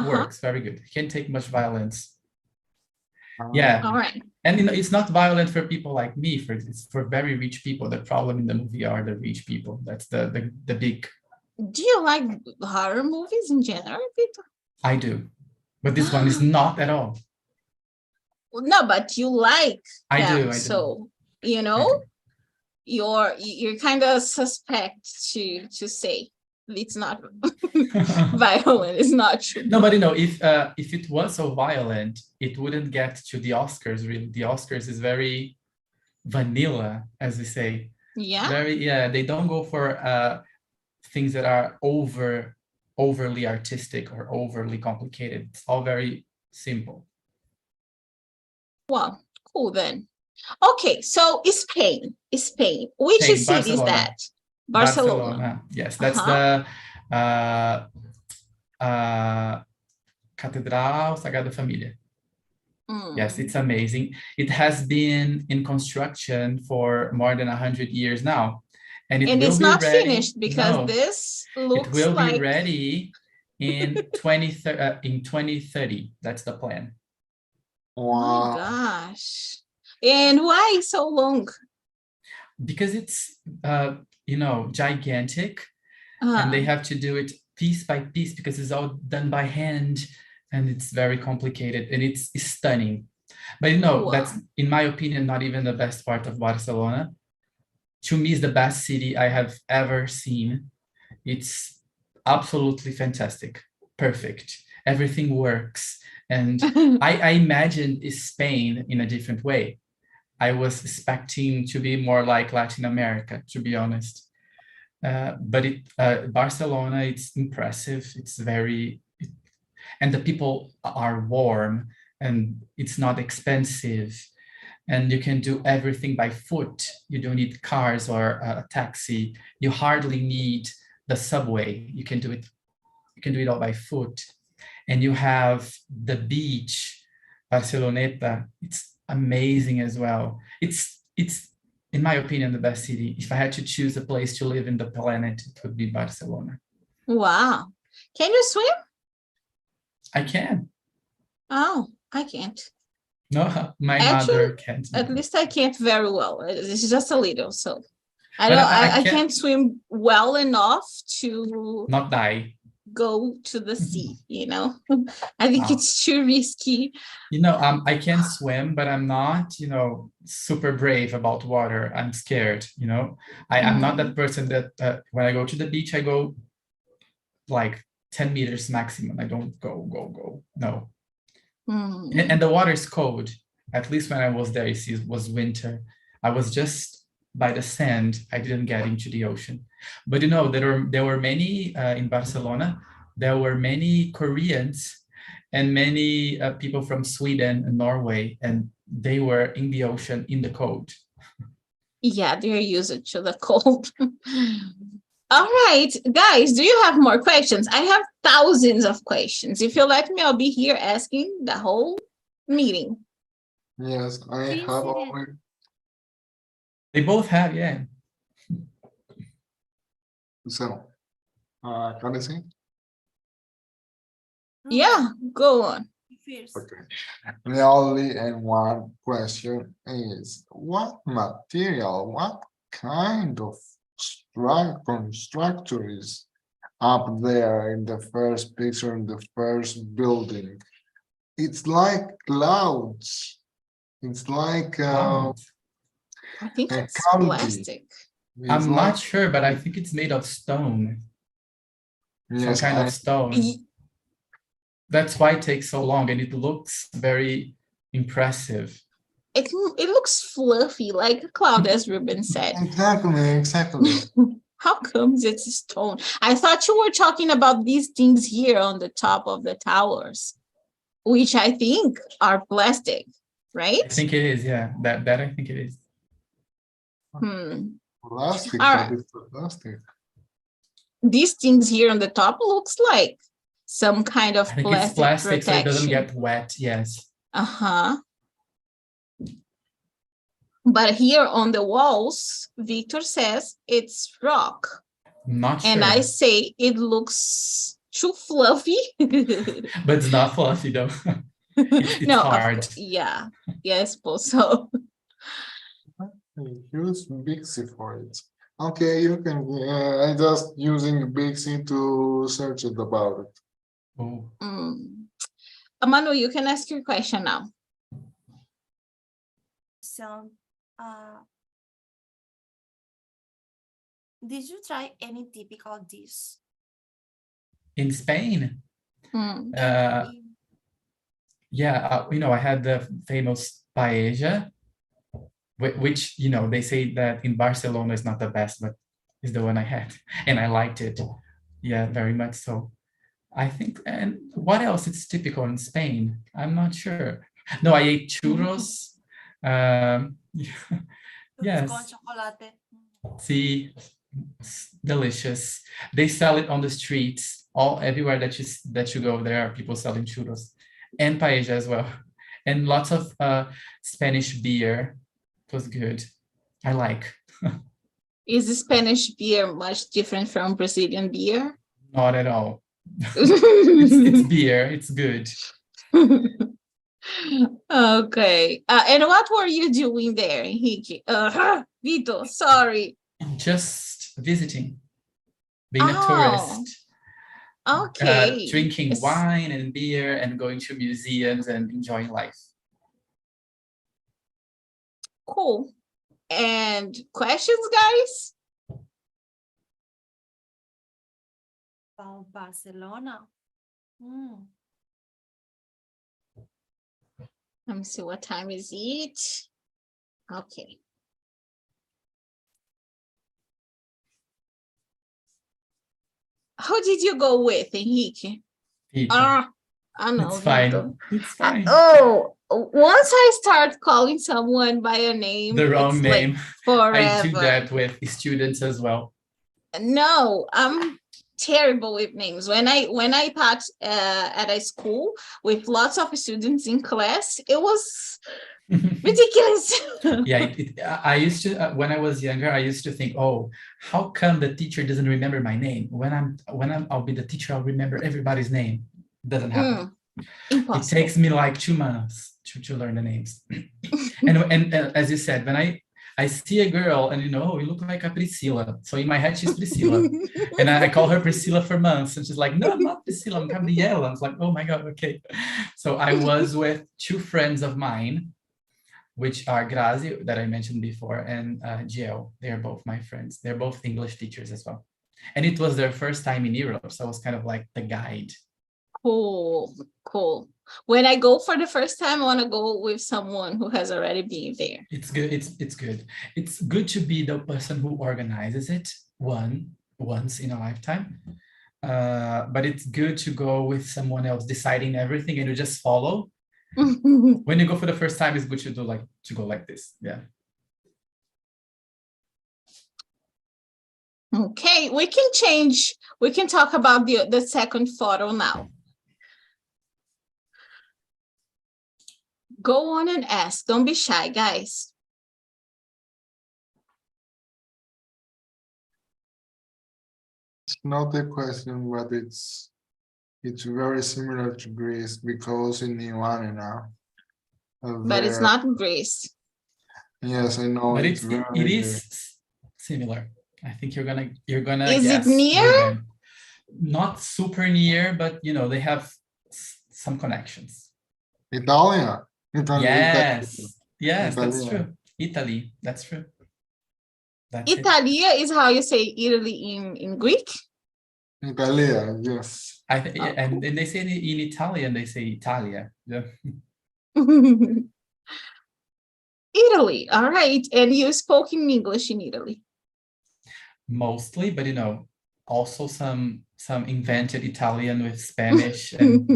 Works, very good. He can take much violence. Yeah. All right. And you know, it's not violent for people like me. It's for very rich people. The problem in the movie are the rich people. That's the big. Do you like horror movies in general, Victor? I do, but this one is not at all. No, but you like I them, do. So you know, you're kind of suspect to say it's not violent. It's not true. No, but you know, if it was so violent, it wouldn't get to the Oscars. Really, the Oscars is very vanilla, as we say. Yeah. They don't go for things that are overly artistic or overly complicated. It's all very simple. Well, cool then. Okay, so Spain. Which city is that? Barcelona. Yes, that's the Catedral Sagrada Família. Yes, it's amazing. It has been in construction for more than 100 years now. And it's not finished because this looks like... It will be ready in 2030. That's the plan. Wow. Oh my gosh. And why so long? Because it's, you know, gigantic. And they have to do it piece by piece because it's all done by hand. And it's very complicated and it's stunning. But you know, that's, in my opinion, not even the best part of Barcelona. To me, it's the best city I have ever seen. It's absolutely fantastic, perfect. Everything works. And I imagined Spain in a different way. I was expecting to be more like Latin America, to be honest. But Barcelona, it's impressive. It's very, and the people are warm and it's not expensive. And you can do everything by foot. You don't need cars or a taxi. You hardly need the subway. You can do it all by foot. And you have the beach, Barceloneta. It's amazing as well. It's in my opinion, the best city. If I had to choose a place to live in the planet, it would be Barcelona. Wow. Can you swim? I can. Oh, I can't. No, my mother can't. At least I can't very well. It's just a little, so I can't swim well enough to not die. Go to the sea, you know. I think it's too risky. You know, I can swim, but I'm not, you know, super brave about water. I'm scared, you know. I'm not that person that when I go to the beach, I go like 10 meters maximum. I don't go. No. Hmm. And the water is cold. At least when I was there, you see, it was winter. I was just by the sand. I didn't get into the ocean. But you know, there were many in Barcelona. There were many Koreans and many people from Sweden and Norway, and they were in the ocean in the cold. Yeah, they're used to the cold. All right, guys, do you have more questions? I have thousands of questions. If you let me, I'll be here asking the whole meeting. Yes, I Yes, have it is. already. They both have, yeah. So, can I say? Yeah, go on. First. Okay. The only and one question is, what material, what kind of structure is up there in the first picture, in the first building? It's like clouds. It's like Clouds. I think a it's county. plastic. It's I'm like not sure, but I think it's made of stone. yes, Some kind of stone. Ye- That's why it takes so long, and it looks very impressive. It looks fluffy, like a cloud, as Ruben said. exactly. How comes it's stone? I thought you were talking about these things here on the top of the towers, which I think are plastic, right? I think it is, yeah. That I think it is. Plastic, All but right. it's plastic. These things here on the top looks like some kind of I think it's plastic plastic so it doesn't protection. get wet. Yes. Uh-huh. But here on the walls, Victor says it's rock. Not sure. And I say it looks too fluffy. But it's not fluffy though. It's No, hard. yeah, I suppose so. Use Bixi for it. Okay, you can. I just using Bixi to search it about it. Oh. Manu, you can ask your question now. So, did you try any typical dish? In Spain, Hmm. yeah, you know, I had the famous paella, which, you know, they say that in Barcelona is not the best, but is the one I had, and I liked it. Yeah, very much so. I think, and what else is typical in Spain? I'm not sure. No, I ate churros. Yes. Con chocolate. See, delicious. They sell it on the streets, everywhere that you go. There are people selling churros and paella as well, and lots of Spanish beer. It was good. I like. Is the Spanish beer much different from Brazilian beer? Not at all. It's beer. It's good. Okay. And what were you doing there, Henrique? Vito, sorry. Just visiting, being a tourist. Okay. Drinking wine and beer and going to museums and enjoying life. Cool. And questions, guys? About Barcelona. Let me see, what time is it? Okay. Who did you go with, Henrique? I know. It's fine. Vito. It's fine. Once I start calling someone by a name, The wrong it's name. like forever. I do that with students as well. No, I'm terrible with names. When I taught at a school with lots of students in class, it was ridiculous. Yeah, I used to when I was younger, I used to think, oh, how come the teacher doesn't remember my name? I'll be the teacher, I'll remember everybody's name. It doesn't happen. Impossible. It takes me like 2 months to learn the names. and as you said, when I see a girl and, you know, you look like a Priscilla. So in my head, she's Priscilla. And I call her Priscilla for months. And she's like, no, I'm not Priscilla, I'm Gabriela. I was like, oh my God, okay. So I was with 2 friends of mine, which are Grazi, that I mentioned before, and Jiel. They're both my friends. They're both English teachers as well. And it was their first time in Europe, so I was kind of like the guide. Cool, cool. When I go for the first time, I want to go with someone who has already been there. It's good. It's good. It's good to be the person who organizes it once in a lifetime. But it's good to go with someone else deciding everything and you just follow. When you go for the first time, it's good to go like this. Yeah. Okay, we can talk about the second photo now. Go on and ask. Don't be shy, guys. It's not a question, but it's very similar to Greece because in Ioannina now. But it's not Greece. Yes, I know. But it is similar. I think you're gonna Is guess. it near? Ruben. Not super near, but you know they have some connections. Italian. Yes, that's Italia. true. Italy, that's true. That's it. Italia is how you say Italy in Greek. Italia, yes. And then they say in Italian, they say Italia. Yeah. Italy, all right. And you spoke in English in Italy. Mostly, but you know, also some invented Italian with Spanish, and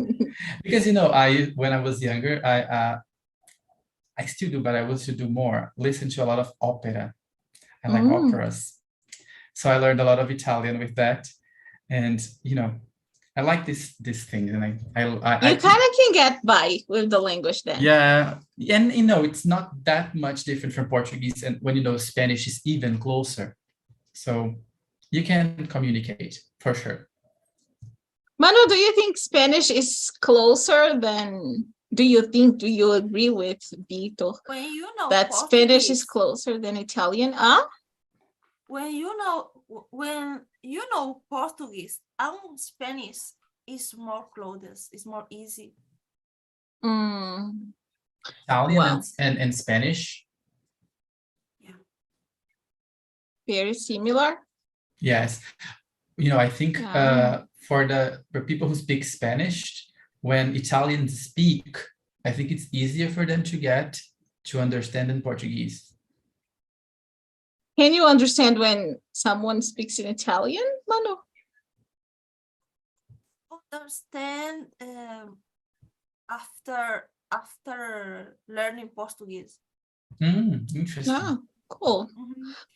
because you know, when I was younger, I still do, but I used to do more. Listen to a lot of opera. I like operas, so I learned a lot of Italian with that, and you know, I like this thing, and you kind of can get by with the language then. Yeah, and you know, it's not that much different from Portuguese, and when you know Spanish is even closer, so you can communicate for sure. Manu, do you think Spanish is closer than? Do you agree with Vitor that Spanish is closer than Italian? When you know Portuguese, Spanish is more close, it's more easy. Italian Wow. and Spanish. Yeah. Very similar. Yes, you know, I think for people who speak Spanish, when Italians speak, I think it's easier for them to understand than Portuguese. Can you understand when someone speaks in Italian, Manu? Understand after learning Portuguese. Interesting. Ah, cool.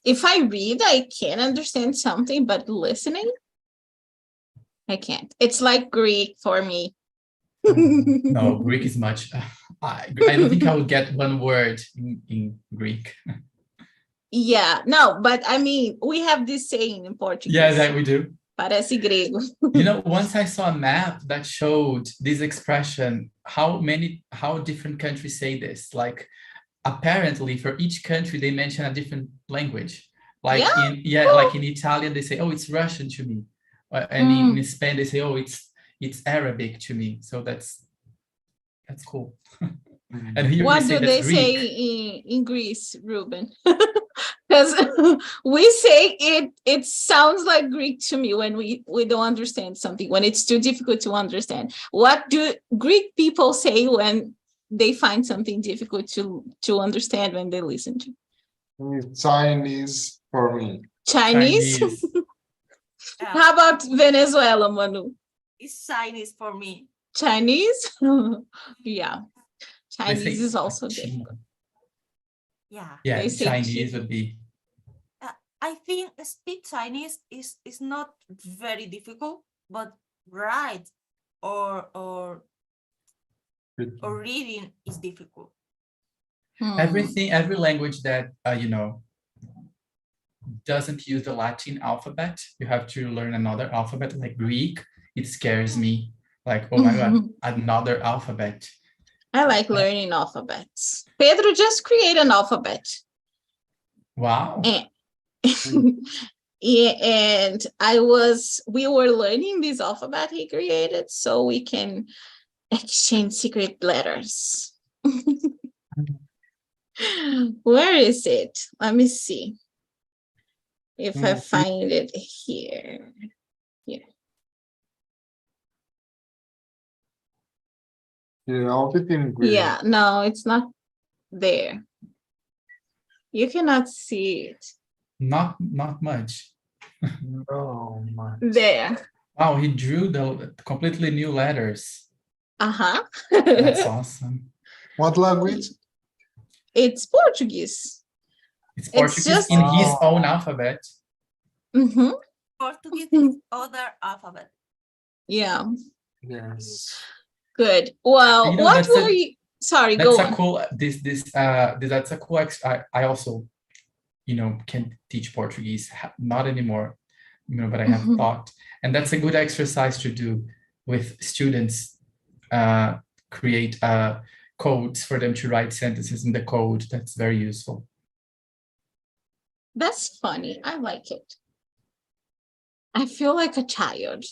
If I read, I can understand something, but listening, I can't. It's like Greek for me. No, Greek is much. I don't think I would get one word in Greek. Yeah, no, but I mean, we have this saying in Portuguese. Yeah, that we do. Parece grego. You know, once I saw a map that showed this expression, how different countries say this. Like, apparently, for each country, they mention a different language. Like like in Italian, they say, "Oh, it's Russian to me," and in Spain, they say, "Oh, it's Arabic to me." So that's cool. And here what we say do they Greek. say in Greece, Ruben? Because we say it sounds like Greek to me when we don't understand something, when it's too difficult to understand. What do Greek people say when they find something difficult to understand when they listen to? It's Chinese for me. Chinese? How about Venezuela, Manu? It's Chinese for me. Chinese? Yeah. Chinese is also difficult. Yeah. Yeah, They say Chinese would be. I think speak Chinese is not very difficult, but write or reading is difficult. Every language that you know doesn't use the Latin alphabet, you have to learn another alphabet. Like Greek, it scares me. Like, oh my God, another alphabet. I like learning alphabets. Pedro just created an alphabet. Wow. Yeah, and we were learning this alphabet he created so we can exchange secret letters. Where is it? Let me see. If I find it here. Yeah, no, it's not there. You cannot see it. Not much. No, man. There. Wow, he drew the completely new letters. That's That's awesome. What language? It's Portuguese. It's Portuguese just- in his own alphabet. Portuguese is other alphabet. Yeah, Yes. good. Well, You know, what that's were a- you? Sorry, That's go a on. cool. That's a cool. I also, can teach Portuguese. Not anymore, but I have thought, and that's a good exercise to do with students. Create codes for them to write sentences in the code. That's very useful. That's funny. I like it. I feel like a child.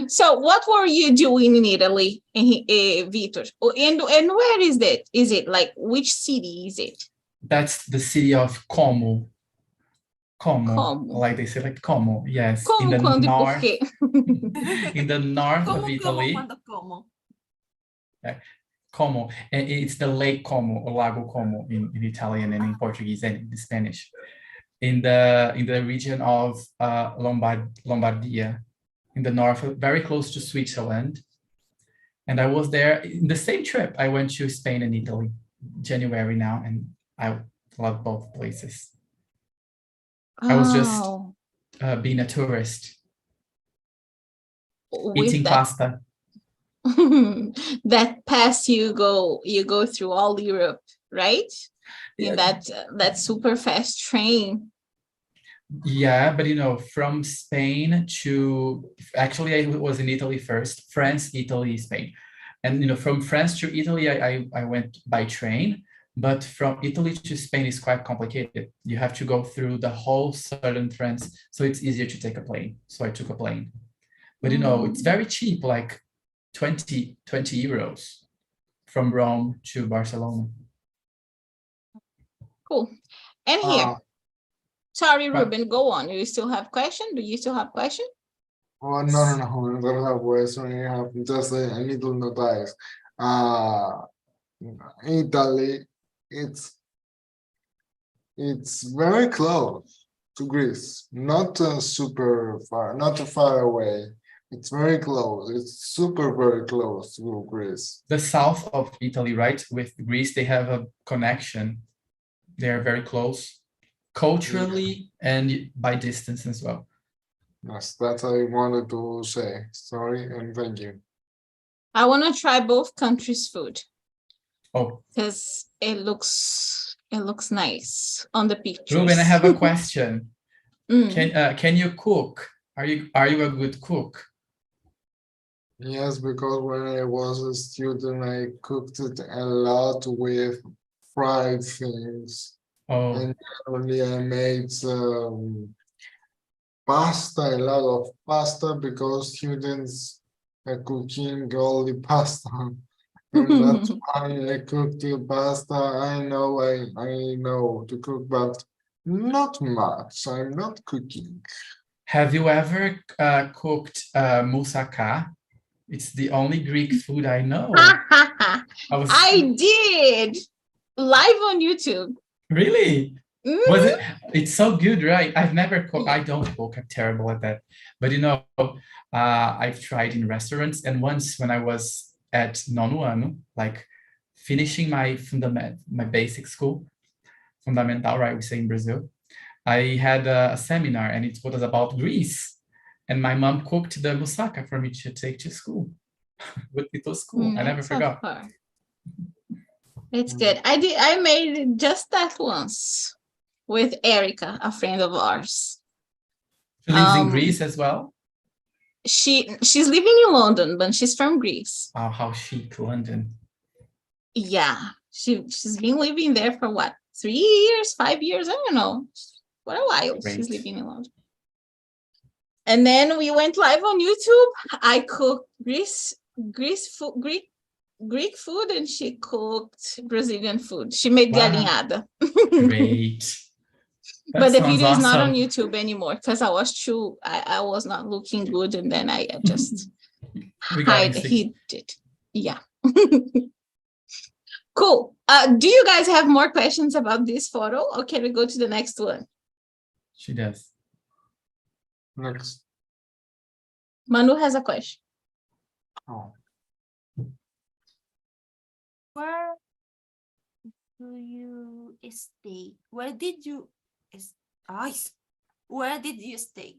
So what were you doing in Italy, Vitor? And where is that? Is it like, which city is it? That's the city of Como. Como. Like they say, like Como. Yes, Como, in the quando e north. porquê? In the north of Como, Italy. quando, como. Como, and it's the Lake Como, or Lago Como in Italian and in Portuguese and in Spanish. In the region of Lombardia, in the north, very close to Switzerland. And I was there in the same trip. I went to Spain and Italy, January now, and I love both places. I was just being a tourist, eating pasta. That pass you go through all Europe, right? In that super fast train. Yeah, but from Spain to, actually I was in Italy first, France, Italy, Spain. And from France to Italy, I went by train, but from Italy to Spain is quite complicated. You have to go through the whole southern France, so it's easier to take a plane. So I took a plane. But it's very cheap, like 20 euros from Rome to Barcelona. Cool. And here. Sorry, Ruben, go on. You still have question? Do you still have question? Oh, no, I don't have question. I have just a little notice. Italy, it's very close to Greece, not super far, not too far away. It's very close. It's very close to Greece. The south of Italy, right? With Greece, they have a connection. They are very close. Culturally and by distance as well. Yes, that's what I wanted to say. Sorry and thank you. I want to try both countries' food. Oh, because it looks nice on the pictures. Ruben, I have a question. Mm. Can you cook? Are you a good cook? Yes, because when I was a student, I cooked it a lot with fried things. Oh, And only I made pasta, a lot of pasta, because students are cooking only pasta. And that's why I cooked the pasta. I know to cook, but not much. I'm not cooking. have you ever cooked moussaka? It's the only Greek food I know. I did live on YouTube. Really? Was it? It's so good, right? I've never cooked. Yeah. I don't cook. I'm terrible at that. But I've tried in restaurants, and once when I was at nono ano, like finishing my basic school, fundamental, right? We say in Brazil. I had a seminar, and it was about Greece, and my mom cooked the moussaka for me to take to school. But it was cool. I never forgot. It's good. I made it just that once with Erica, a friend of ours. She lives in Greece as well? She's living in London, but she's from Greece. Oh, how chic, London. Yeah. She's been living there for what, 3 years, 5 years? I don't know. For a while. Great. She's living in London. And then we went live on YouTube. I cooked Greek food, and she cooked Brazilian food. She made galinhada. Great. But the sounds video is not on awesome. YouTube anymore because I was not looking good, and then I just We got hid it. Yeah. Cool. Do you guys have more questions about this photo, or can we go to the next one? She does. Next. Manu has a question. Oh. Where do you stay? Where did you Where did you stay?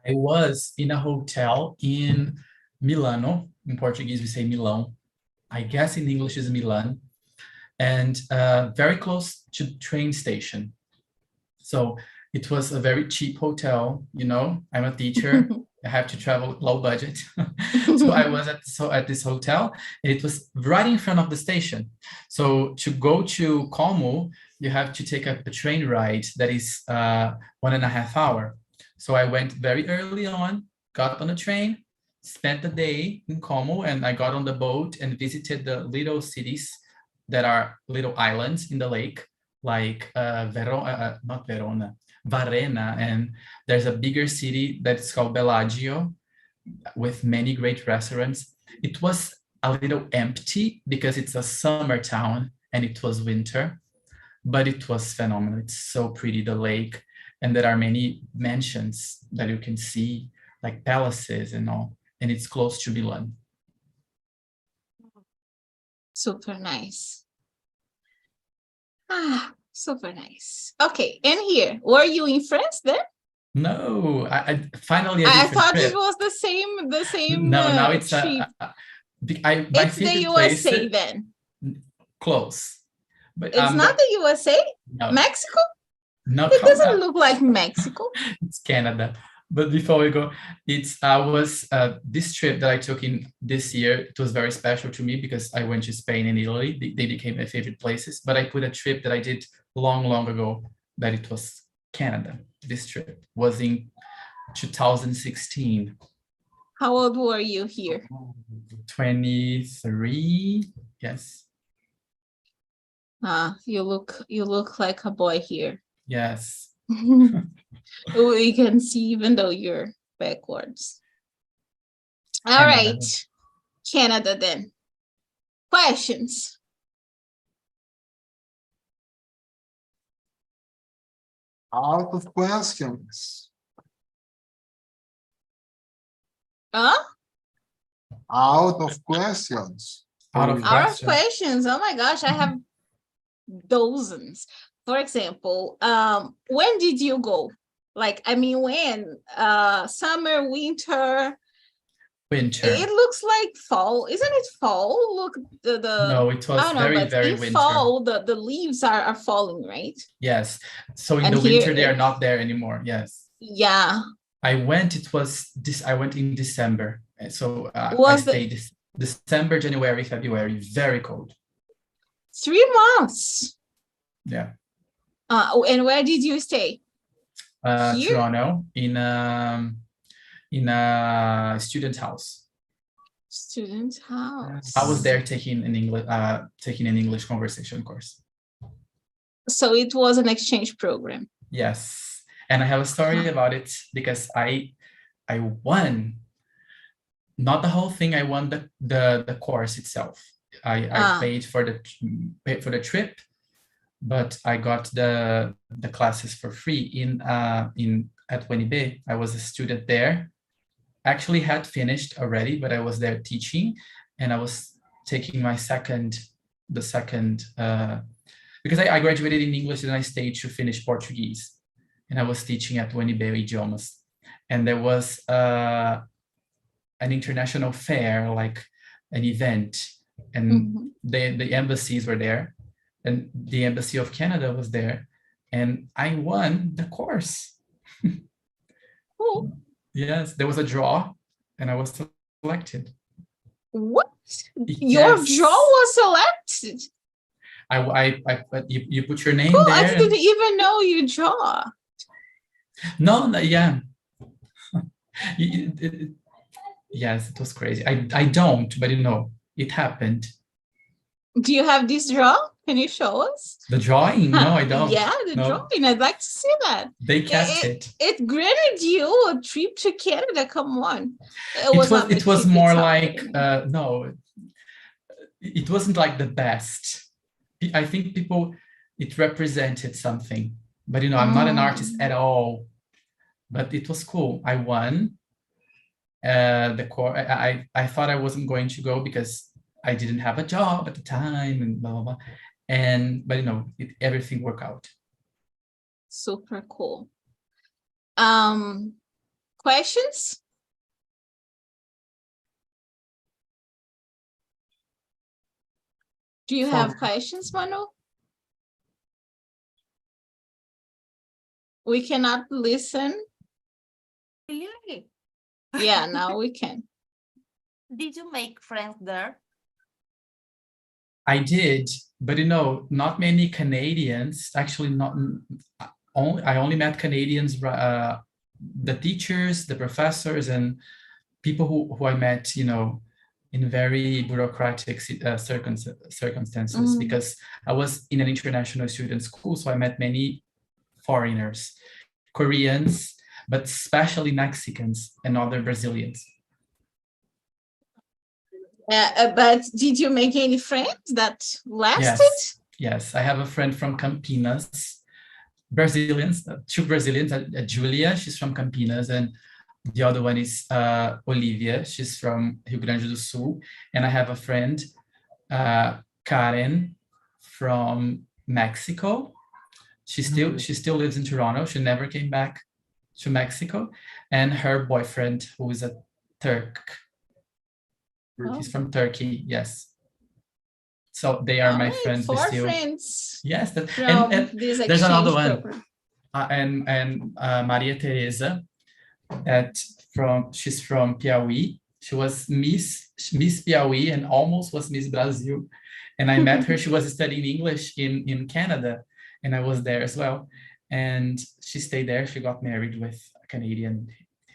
I was in a hotel in Milano. In Portuguese, we say Milão. I guess in English is Milan. And very close to train station. So it was a very cheap hotel. You know, I'm a teacher. I have to travel low budget. So I was at this hotel, and it was right in front of the station. So to go to Como, you have to take a train ride that is 1.5 hours. So I went very early on, got on a train, spent the day in Como, and I got on the boat and visited the little cities that are little islands in the lake, like not Verona, Varena, and there's a bigger city that's called Bellagio with many great restaurants. It was a little empty because it's a summer town and it was winter, but it was phenomenal. It's so pretty, the lake, and there are many mansions that you can see, like palaces and all, and it's close to Milan. Super nice. Super nice. Okay, and here, were you in France then? No, I finally I different thought trip. it was the same. No, now it's trip. my It's the favorite USA place, then. close, but It's not the USA. no, Mexico. no, It come doesn't on. look like Mexico. It's Canada. But before we go, this trip that I took in this year, it was very special to me because I went to Spain and Italy. They became my favorite places. But I put a trip that I did long ago that it was Canada. This trip was in 2016. How old were you here? 23. Yes. You look like a boy here. Yes. We can see even though you're backwards. All Canada. right. Canada then. Questions? Out of questions. Huh? Out of questions. Out of Our questions. questions. Oh my gosh, I have dozens. For example, when did you go? Like, I mean, when? Summer, winter? Winter. It looks like fall. Isn't it fall? Look, No, it was very in winter. fall, the leaves are falling, right? Yes. So in And the here winter, they are not there anymore. Yes. Yeah. I went in December. So I Was stayed December, January, February, very cold. 3 months. Yeah. And where did you stay? Here? Toronto in a student house. Student house. I was there taking an English conversation course. So it was an exchange program. Yes. And I have a story about it because I won, not the whole thing, I won the course itself. I paid for the trip, but I got the classes for free at UNB. I was a student there. Actually had finished already, but I was there teaching, and I was taking my second because I graduated in English and I stayed to finish Portuguese, and I was teaching at UNB idiomas, and there was an international fair, like an event, and the embassies were there, and the Embassy of Canada was there, and I won the course. Cool. Yes, there was a draw, and I was selected. What? Your draw was selected? You put your name Cool. there. I didn't even know you draw. No, yeah. Yes, it was crazy. I don't, but it happened. Do you have this draw? Can you show us? The drawing? No, I don't. Yeah, the No. drawing. I'd like to see that. They kept it. It granted you a trip to Canada. Come on. It was more like no, it wasn't like the best. I think it represented something, but I'm not an artist at all. But it was cool. I won the core. I thought I wasn't going to go because I didn't have a job at the time and blah blah blah. But everything worked out. Super cool. Questions? Do you have questions, Manu? We cannot listen. Really? Yeah, now we can. Did you make friends there? I did, but not many Canadians. Actually, I only met Canadians, the teachers, the professors, and people who I met, in very bureaucratic circumstances, because I was in an international student school, so I met many foreigners, Koreans, but especially Mexicans and other Brazilians. But did you make any friends that lasted? Yes. I have a friend from Campinas, Brazilians, two Brazilians, Julia, she's from Campinas, and the other one is Olivia, she's from Rio Grande do Sul. And I have a friend, Karen, from Mexico. She still lives in Toronto. She never came back to Mexico. And her boyfriend, who is a Turk. He's from Turkey, yes. So they are my friends. Four friends. Yes, and there's another one. And Maria Teresa, she's from Piauí. She was Miss Piauí and almost was Miss Brazil. And I met her. She was studying English in Canada, and I was there as well. And she stayed there. She got married with a Canadian.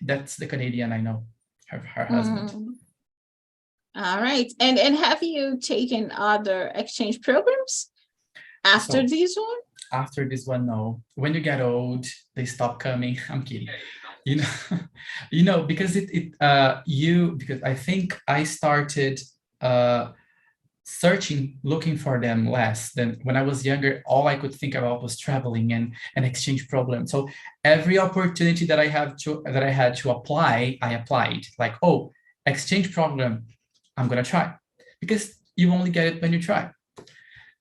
That's the Canadian I know, her husband. All right. And have you taken other exchange programs after this one? After this one, no. When you get old, they stop coming. I'm kidding. Because because I think I started looking for them less than when I was younger. All I could think about was traveling and an exchange program. So every opportunity that I had to apply, I applied. Like, exchange program, I'm gonna try, because you only get it when you try.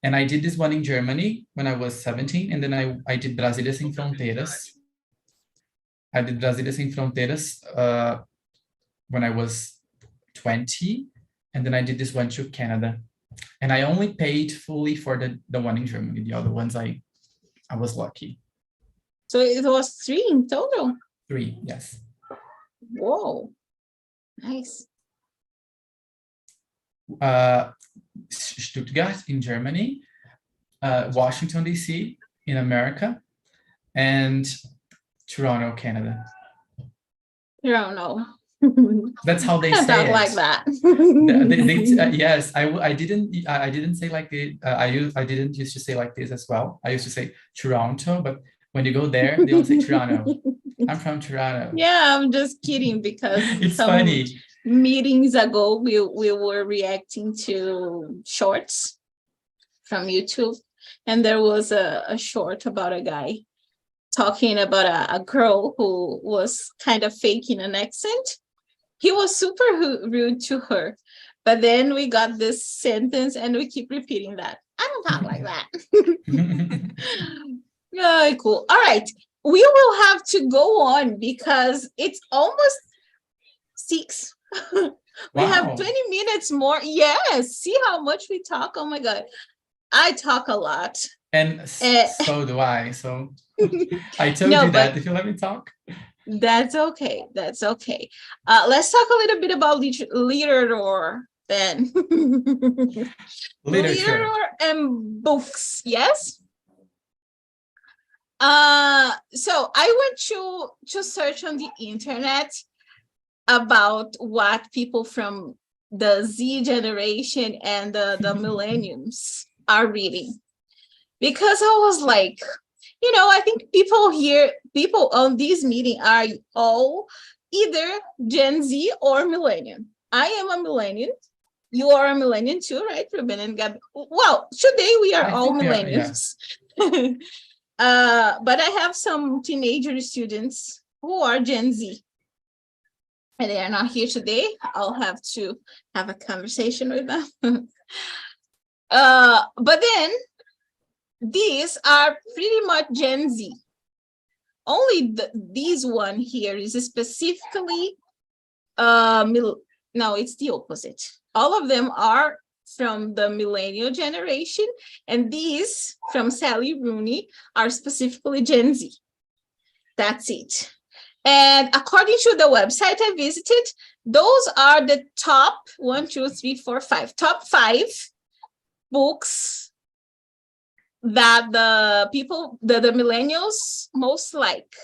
And I did this one in Germany when I was 17, and then I did Brasília Sem Fronteiras. I did Brasília Sem Fronteiras when I was 20, and then I did this one to Canada. And I only paid fully for the one in Germany. The other ones, I was lucky. So it was 3 in total? 3, yes. Whoa, nice. Stuttgart in Germany, Washington, D.C. in America, and Toronto, Canada. Toronto. That's how they say Not it. like that. Yes, I didn't say like it. I didn't used to say like this as well. I used to say Toronto, but when you go there, they don't say Toronto. I'm from Toronto. Yeah, I'm just kidding, because it's funny. Meetings ago, we were reacting to shorts from YouTube, and there was a short about a guy talking about a girl who was kind of faking an accent. He was super rude to her, but then we got this sentence and we keep repeating that. I don't talk like that. Very cool. All right, we will have to go on because it's almost 6. We have 20 minutes more. Yes, see how much we talk. Oh my god, I talk a lot, and so do I. So I told you that if you let me talk, that's okay. Let's talk a little bit about literature then. Literature and books. Yes. So I went to search on the internet about what people from the Z generation and the millenniums are reading. because I was like, I think people on this meeting are all either Gen Z or millennial. I am a millennial. You are a millennial too, right, Ruben and Gab? Well, today we are all millennials. But I have some teenager students who are Gen Z. And they are not here today. I'll have to have a conversation with them. But then, these are pretty much Gen Z. Only this one here is specifically, no, it's the opposite. All of them are from the millennial generation, and these from Sally Rooney are specifically Gen Z. That's it. And according to the website I visited, those are the top 5 books that the millennials most like.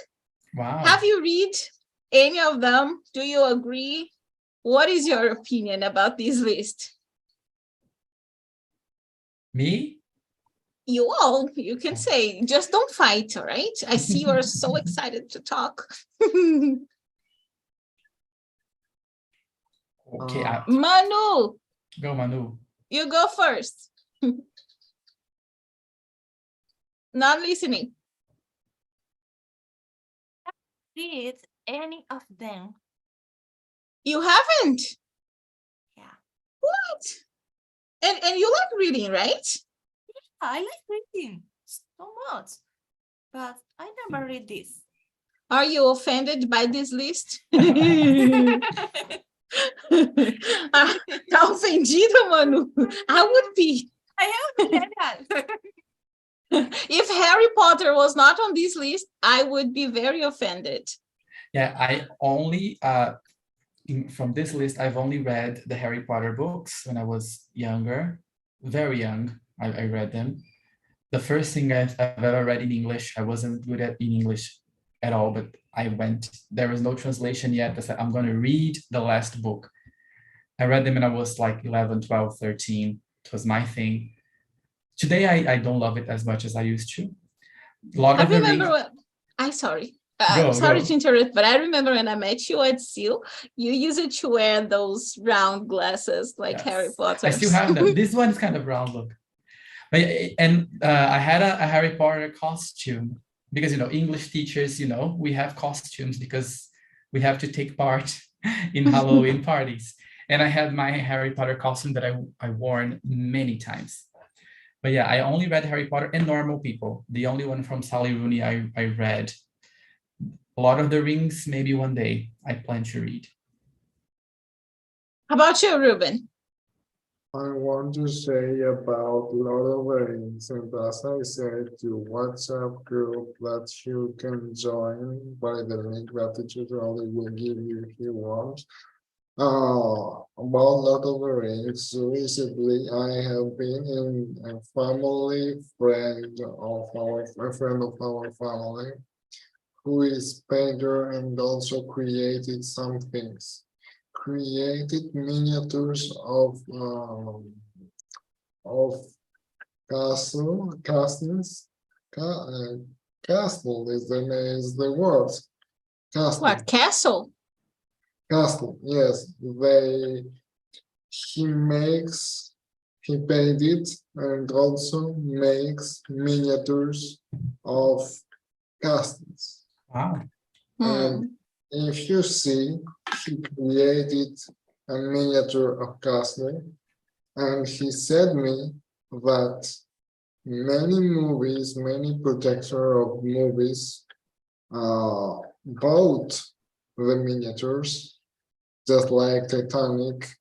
Wow. Have you read any of them? Do you agree? What is your opinion about this list? Me? You can say, just don't fight, all right? I see you are so excited to talk. Okay. Manu. Go, Manu. You go first. Not listening. Read any of them. You haven't? Yeah. What? And you like reading, right? I like reading so much, but I never read this. Are you offended by this list? Tá ofendida, Manu? I would be. I haven't read that. If Harry Potter was not on this list, I would be very offended. Yeah, I only, from this list, I've only read the Harry Potter books when I was younger, very young. I read them. The first thing I've ever read in English, I wasn't good in English at all, but there was no translation yet. I said, I'm going to read the last book. I read them when I was like 11, 12, 13. It was my thing. Today, I don't love it as much as I used to. I remember sorry to interrupt, but I remember when I met you at SEAL, you used to wear those round glasses like Harry Potter. I still have them. This one is kind of round look. But, I had a Harry Potter costume because, English teachers, we have costumes because we have to take part in Halloween parties. And I had my Harry Potter costume that I worn many times. But yeah, I only read Harry Potter and Normal People. The only one from Sally Rooney I read. Lord of the Rings, maybe one day I plan to read. How about you, Ruben? I want to say about Lord of the Rings, and as I said, the WhatsApp group that you can join by the link that the tutorial will give you if you want. About Lord of the Rings, recently I have been in a friend of our family, who is painter and also created some things. Created miniatures of castles. Castle is the word. Castle. What, castle? Castle, yes. He painted and also makes miniatures of castles. Wow. And if you see, he created a miniature of castle, and he said me that many producer of movies bought the miniatures, just like Titanic.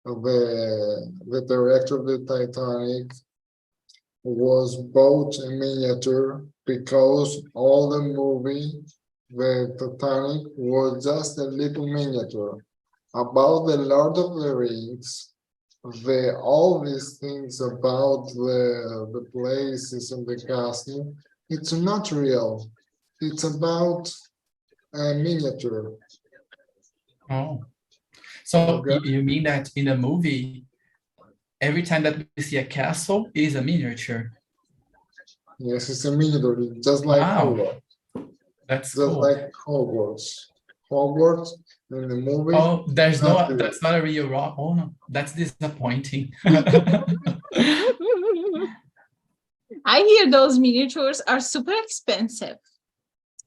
The director of the Titanic was bought a miniature because all the movie, the Titanic, was just a little miniature. About the Lord of the Rings, all these things about the places and the castle, it's not real. It's about a miniature. Oh, so you mean that in the movie, every time that we see a castle, it is a miniature? Yes, it's a middle, just like Wow. Hogwarts. That's Just cool. like Hogwarts. Hogwarts in the movie. Oh, there's not no, real. that's not a real rock. Oh no, that's disappointing. I hear those miniatures are super expensive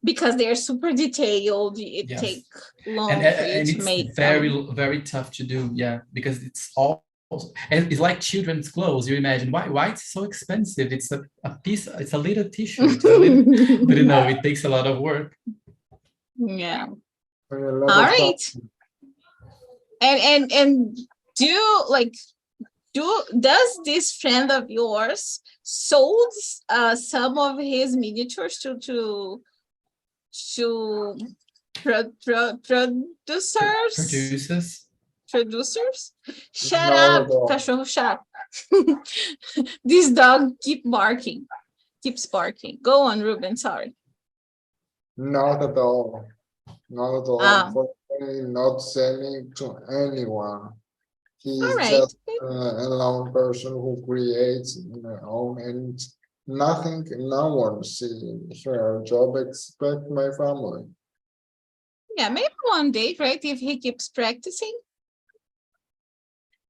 because they're super detailed. It Yes. take long And, for you and to it's make very, them. very tough to do. Yeah, because it's all, and it's like children's clothes. You imagine why it's so expensive? It's a piece, it's a little t-shirt. It's a little, but you know, it takes a lot of work. Yeah. And a lot All of right. time. And does this friend of yours sold some of his miniatures to producers? Shut Not up, at all. cachorro chato. This dog keeps barking. Go on, Ruben, sorry. Not at all. Not at all. Ah. Unfortunately, not selling to anyone. He's All right. just a lone person who creates their own, and nothing, no one see her job except my family. Yeah, maybe one day, right? If he keeps practicing,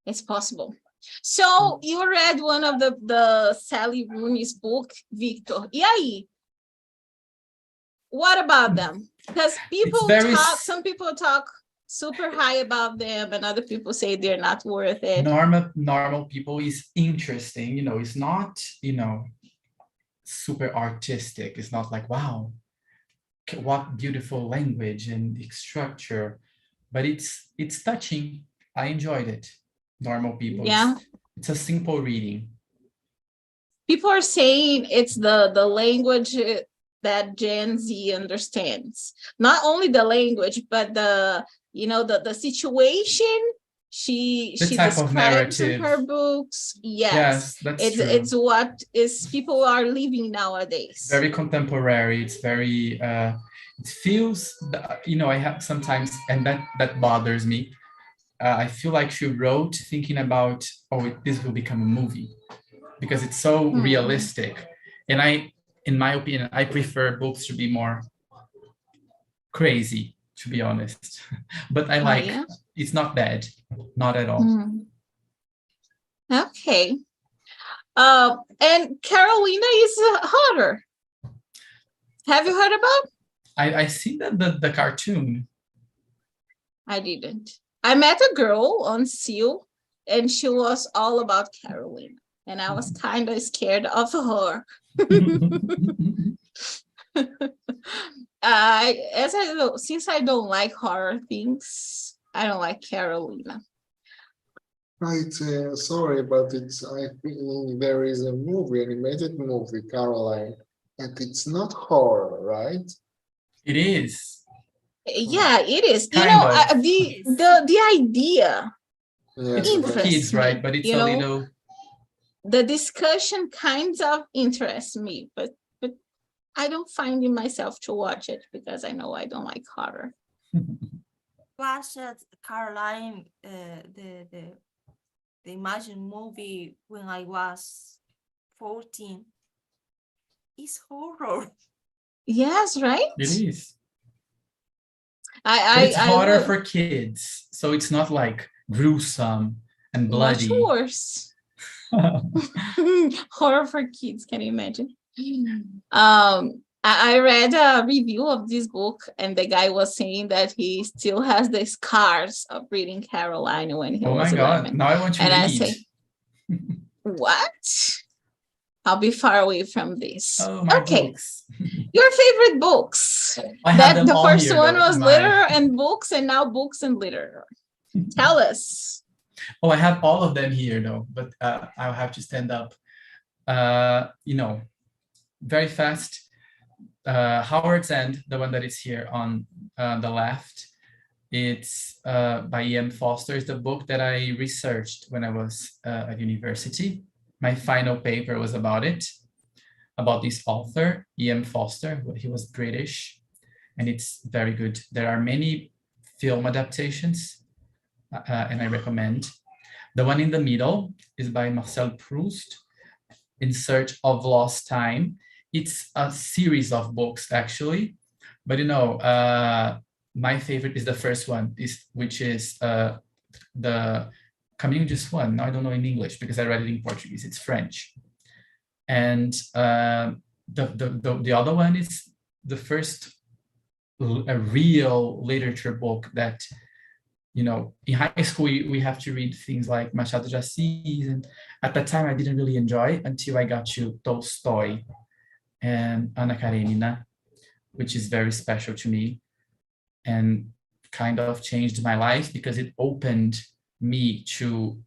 it's possible. So you read one of the Sally Rooney's book, Victor. E aí? What about them? Because some people talk super high about them, and other people say they're not worth it. Normal people is interesting, you know, it's not, you know, super artistic. It's not like, wow, what beautiful language and structure, but it's touching. I enjoyed it. Normal people. Yeah. It's a simple reading. People are saying it's the language that Gen Z understands. Not only the language, but the situation she describes in her books. Yes, that's true. It's what is people are living nowadays. Very contemporary. It's very it feels, you know, I have sometimes, and that bothers me. I feel like she wrote thinking about, oh, this will become a movie, because it's so realistic. And in my opinion, I prefer books to be more crazy, to be honest. But I like, it's not bad, not at all. Okay. And Carolina is hotter. Have you heard about? I see the cartoon. I didn't. I met a girl on Seal, and she was all about Carolina, and I was kind of scared of her. Since I don't like horror things, I don't like Carolina. Right, sorry, but I think there is a movie, animated movie, Caroline, and it's not horror, right? It is. Yeah, it is. The idea. It's for kids, right? But it's a little. The discussion kind of interests me, but I don't find in myself to watch it because I know I don't like horror. Watched Caroline, the Imagine movie when I was 14. It's horror. Yes, right? It is. It's horror for kids, so it's not like gruesome and bloody. Much worse. Horror for kids, can you imagine? I read a review of this book, and the guy was saying that he still has the scars of reading Caroline when he was 11. Oh my God, now I want to read. I say, what? I'll be far away from this. Oh, my books. Your favorite books. I have them the all first here, one though, was literature and books, and now books and literature. Tell us. Oh, I have all of them here, though, but I'll have to stand up. You know, very fast. Howard's End, the one that is here on the left, it's by E.M. Foster. It's the book that I researched when I was at university. My final paper was about it, about this author, E.M. Foster. He was British, and it's very good. There are many film adaptations, and I recommend. The one in the middle is by Marcel Proust, In Search of Lost Time. it's a series of books actually, but my favorite is the first one, which is the Caminho de Swan. Now I don't know in English because I read it in Portuguese. It's French, and the other one is the first a real literature book that, in high school we have to read things like Machado de Assis, and at that time I didn't really enjoy it until I got to Tolstoy and Anna Karenina, which is very special to me and kind of changed my life because it opened me to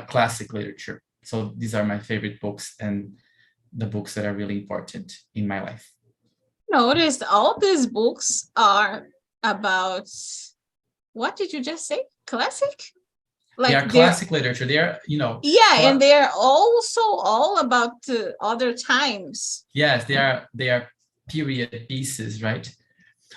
classic literature. So these are my favorite books and the books that are really important in my life. Noticed all these books are about, what did you just say? Classic? They are classic literature. They are, Yeah, and they're also all about other times. Yes, they are period pieces, right?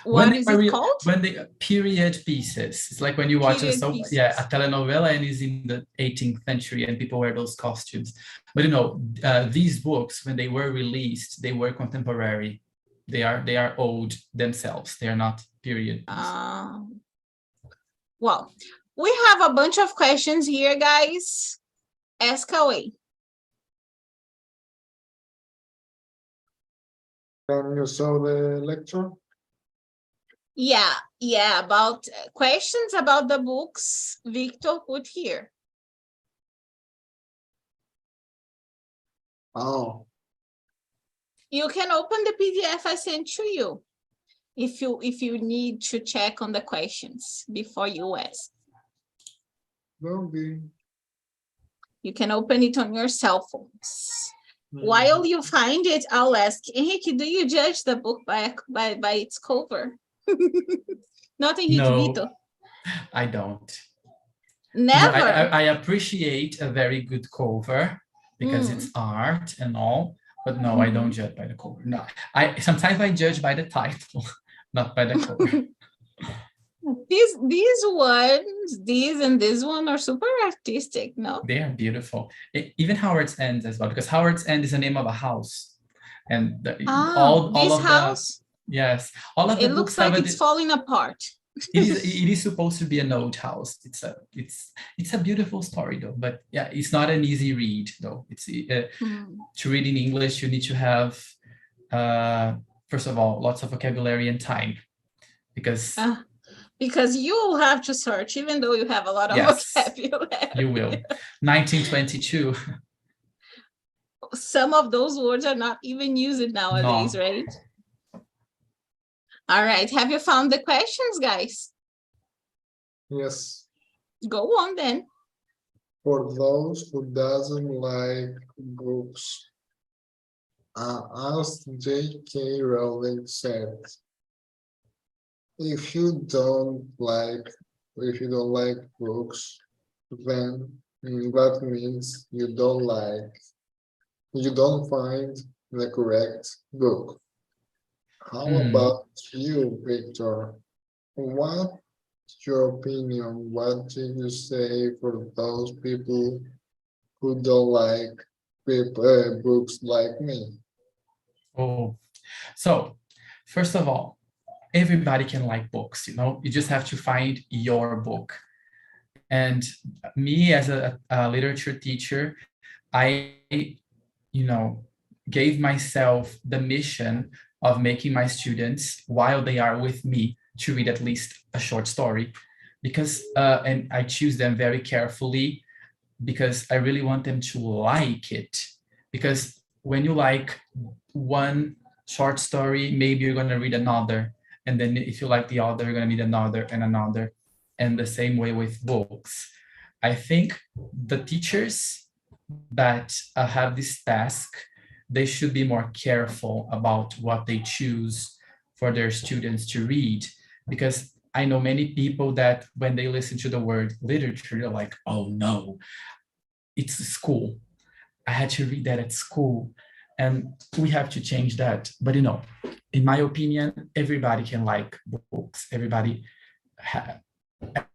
What is it called? When they period pieces. It's like when you watch a telenovela and it's in the 18th century and people wear those costumes. But these books, when they were released, they were contemporary. They are old themselves. They are not period pieces. Well, we have a bunch of questions here, guys. Ask away. Can you show the lecture? Yeah, about questions about the books Victor put here. Oh. You can open the PDF I sent to you if you need to check on the questions before you ask. Okay. You can open it on your cell phones. While you find it, I'll ask, Henrique, do you judge the book by its cover? Not Henrique, No, Victor. I don't. Never. I appreciate a very good cover because it's art and all, but no, I don't judge by the cover. No, sometimes I judge by the title, not by the cover. These ones, these and this one are super artistic, no? They are beautiful. Even Howard's End as well, because Howard's End is the name of a house, and all of house. Yes, all of the it looks books like it's falling apart. it is supposed to be an old house. It's a beautiful story though, but yeah, it's not an easy read though. It's to read in English, you need to have first of all lots of vocabulary and time, because you have to search, even though you have a lot of vocabulary. You will. 1922. Some of those words are not even used nowadays, right? All right. Have you found the questions, guys? Yes. Go on then. For those who doesn't like books, as J.K. Rowling said, if you don't like books, then that means you don't find the correct book. How about you, Victor? What's your opinion? What do you say for those people who don't like books like me? Oh, so first of all, everybody can like books, you just have to find your book. And me as a literature teacher, I, gave myself the mission of making my students, while they are with me, to read at least a short story, because and I choose them very carefully because I really want them to like it. Because when you like one short story, maybe you're going to read another, and then if you like the other, you're going to read another and another, and the same way with books. I think the teachers that have this task, they should be more careful about what they choose for their students to read, because I know many people that when they listen to the word literature, they're like, oh no, it's school. I had to read that at school, and we have to change that. But in my opinion, everybody can like books. Everybody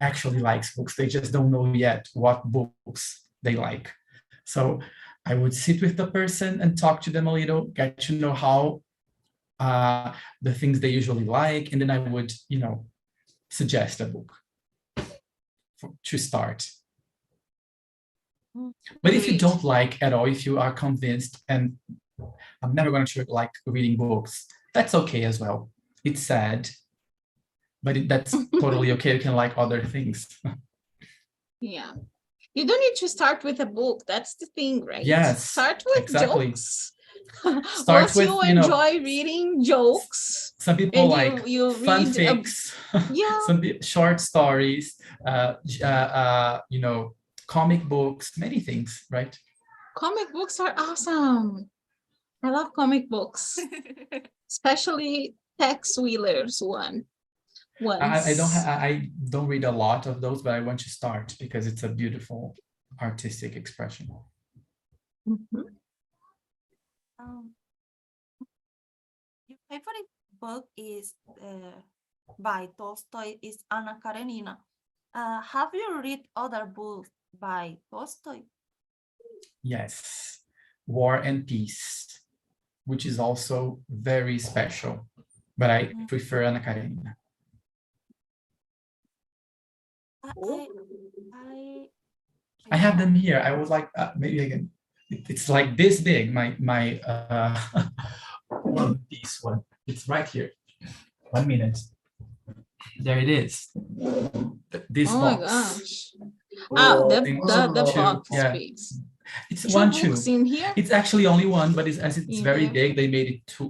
actually likes books. They just don't know yet what books they like. So I would sit with the person and talk to them a little, get to know how the things they usually like, and then I would, suggest a book to start. But if you don't like at all, if you are convinced and I'm never going to like reading books, that's okay as well. It's sad, but that's totally okay. You can like other things. Yeah. You don't need to start with a book. That's the thing, right? Yes, start with exactly. jokes. Start Once with, you enjoy reading jokes, some people and like you fun read fics, yeah, some short stories, comic books, many things, right? comic books are awesome. I love comic books, especially Tex Wheeler's one. I don't read a lot of those, but I want to start because it's a beautiful artistic expression. Mhm. Your favorite book is by Tolstoy is Anna Karenina. Have you read other books by Tolstoy? Yes, War and Peace, which is also very special, but I prefer Anna Karenina. I have them here. I would like maybe I can. It's like this big. My One Piece one. It's right here. 1 minute. There it is. This Oh box. my gosh. Oh, the box Yeah. speaks. It's Two one, books two. in here? It's actually only one, but as it's In very there. big, they made it two.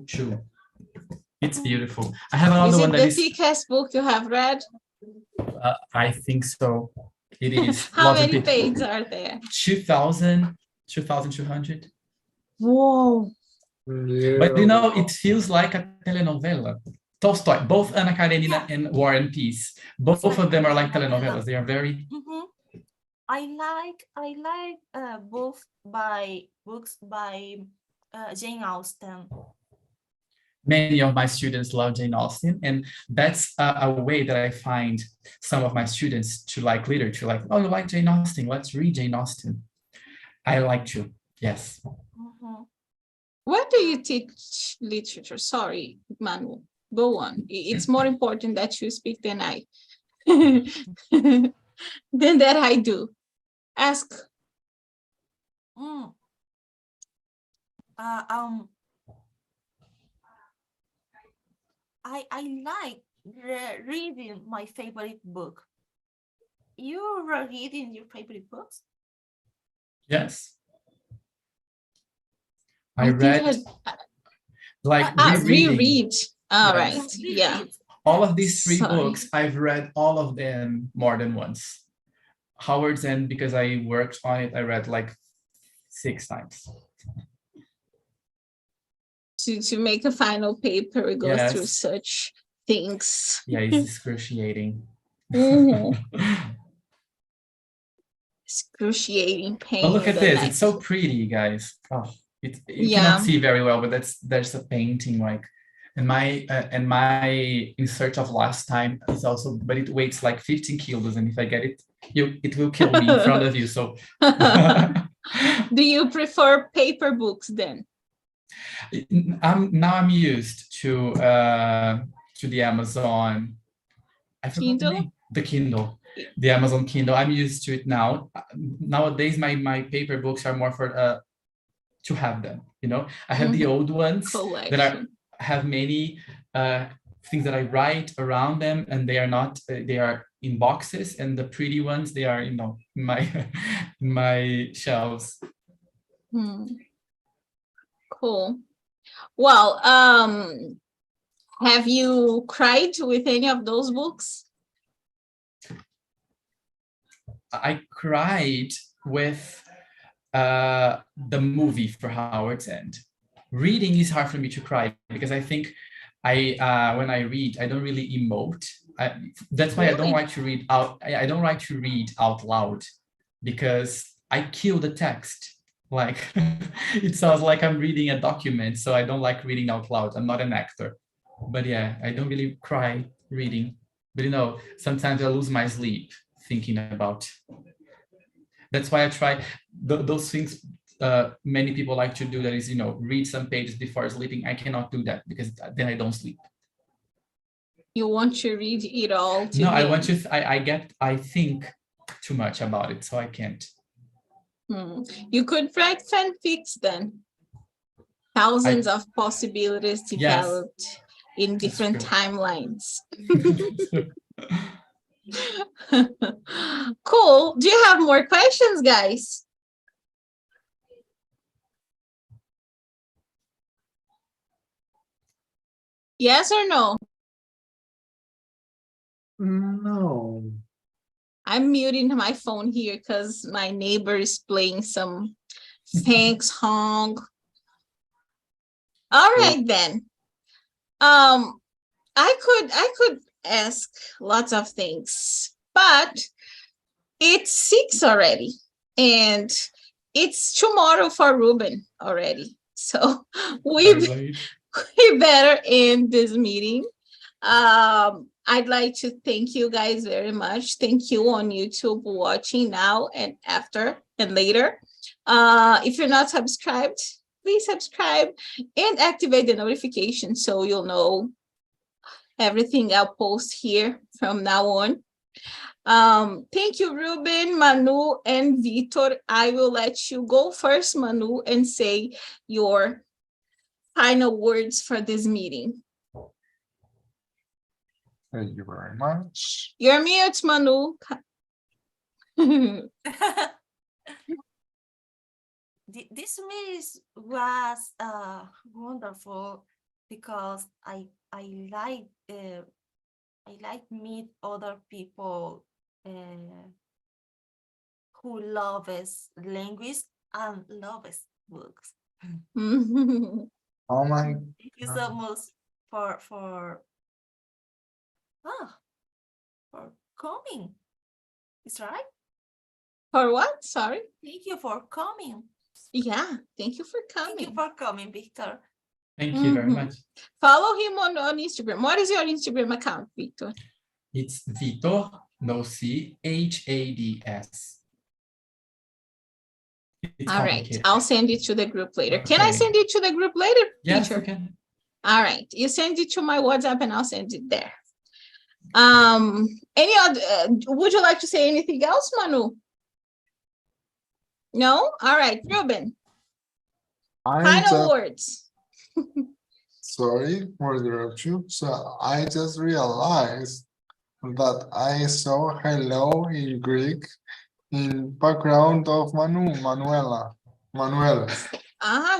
It's beautiful. I have another one that Is it the thickest book you have read? I think so. It is. How many pages are there? 2,200. Whoa. Yeah. But it feels like a telenovela. Tolstoy, both Anna Karenina and War and Peace, both of them are like telenovelas. They are very. I like books by Jane Austen. Many of my students love Jane Austen, and that's a way that I find some of my students to like literature. Like, oh, you like Jane Austen? Let's read Jane Austen. I like to, yes. Where do you teach literature? Sorry, Manu. Go on. It's more important that you speak than I. Than that I do. Ask. I like reading my favorite book. You are reading your favorite books? Yes. I read like reread. All yes. right. Yeah. All of these three books, I've read all of them more than once. Howard's End, because I worked on it, I read like 6 times. To make a final paper, it goes through such things. Yeah, it's excruciating. Excruciating pain. But look at this, it's so pretty, guys. Oh, you cannot see very well, but there's a painting like, and my In Search of Last Time is also, but it weighs like 15 kilos, and if I get it, it will kill me in front of you. So do you prefer paper books then? I'm used to the Amazon. I forgot the name. The Kindle, the Amazon Kindle. I'm used to it now. Nowadays, my paper books are more for to have them. I have the old ones that have many things that I write around them, and they are not. They are in boxes, and the pretty ones, they are in my shelves. Cool. Well, have you cried with any of those books? I cried with the movie for Howard's End. Reading is hard for me to cry because I think when I read, I don't really emote. That's why I don't like to read out. I don't like to read out loud because I kill the text. Like it sounds like I'm reading a document, so I don't like reading out loud. I'm not an actor, but yeah, I don't really cry reading. But sometimes I lose my sleep thinking about. That's why I try those things. many people like to do, that is, read some pages before sleeping. I cannot do that because then I don't sleep. You want to read it all to No, I him. want to, I think too much about it, so I can't. You could write fanfics then. Thousands of possibilities developed in different timelines. Cool. Do you have more questions, guys? Yes or no? No. I'm muting my phone here because my neighbor is playing some thanks honk. All right then. I could ask lots of things, but it's 6 already, and it's tomorrow for Ruben already. So we better end this meeting. I'd like to thank you guys very much. Thank you on YouTube watching now and after and later. If you're not subscribed, please subscribe and activate the notification so you'll know everything I'll post here from now on. Thank you, Ruben, Manu, and Vitor. I will let you go first, Manu, and say your final words for this meeting. Thank you very much. You're mute, Manu. This meeting was wonderful because I like meet other people who loves language and loves books. Oh my. Thank you so much for coming. Is right? For what? Sorry. Thank you for coming. Yeah, thank you for coming. Thank you for coming, Victor. Thank you very much. Follow him on Instagram. What is your Instagram account, Victor? It's Vitor, no C, Hads. All right, I'll send it to the group later. Can I send it to the group later? Yes, Peter? you can. All right, you send it to my WhatsApp and I'll send it there. Any other? Would you like to say anything else, Manu? No. All right, Ruben. Final words. Sorry for the interruption. So I just realized that I saw hello in Greek in background of Manuela.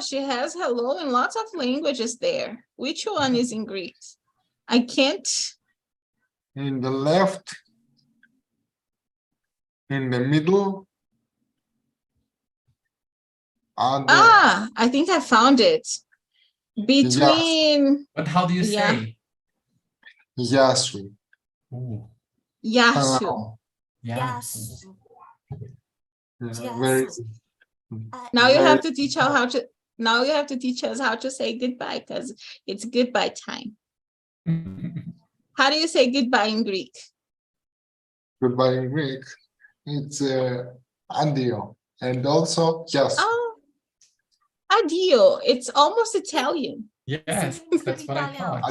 She has hello in lots of languages there. Which one is in Greek? I can't. In the left, in the middle. I think I found it. Between. But how do you say? Yasu. Ooh. Yasu. Yes. Very. Now you have to teach how to. Now you have to teach us how to say goodbye because it's goodbye time. How do you say goodbye in Greek? Goodbye in Greek. It's addio, and also yes. Oh, addio. It's almost Italian. Yes, that's what I thought.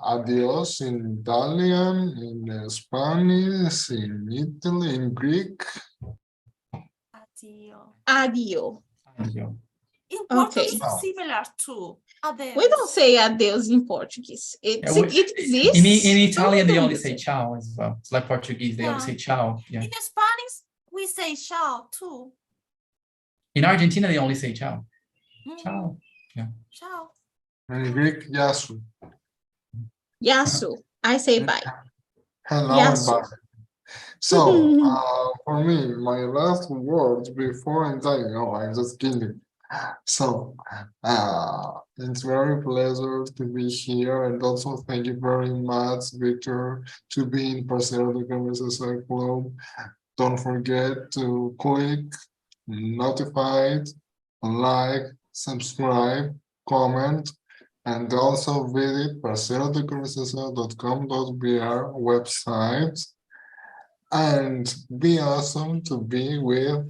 Adios in Italian, in Spanish, in Italy, in Greek. Addio. In Portuguese, it's similar too. Adeus. We don't say adeus in Portuguese. It exists. In Italian, they only say ciao as well. It's like Portuguese, they only say ciao. Yeah. In Spanish, we say ciao too. In Argentina, they only say ciao. Ciao. Yeah. Ciao. In Greek, yasu. Yasu. I say bye. Hello and bye. So, for me, my last words before I'm dying, I'm just kidding. So, it's very pleasure to be here, and also thank you very much, Victor, to be in Parcero de Conversation Club. Don't forget to click notified, like, subscribe, comment, and also visit parcerodeconversacion.com.br website. And be awesome to be with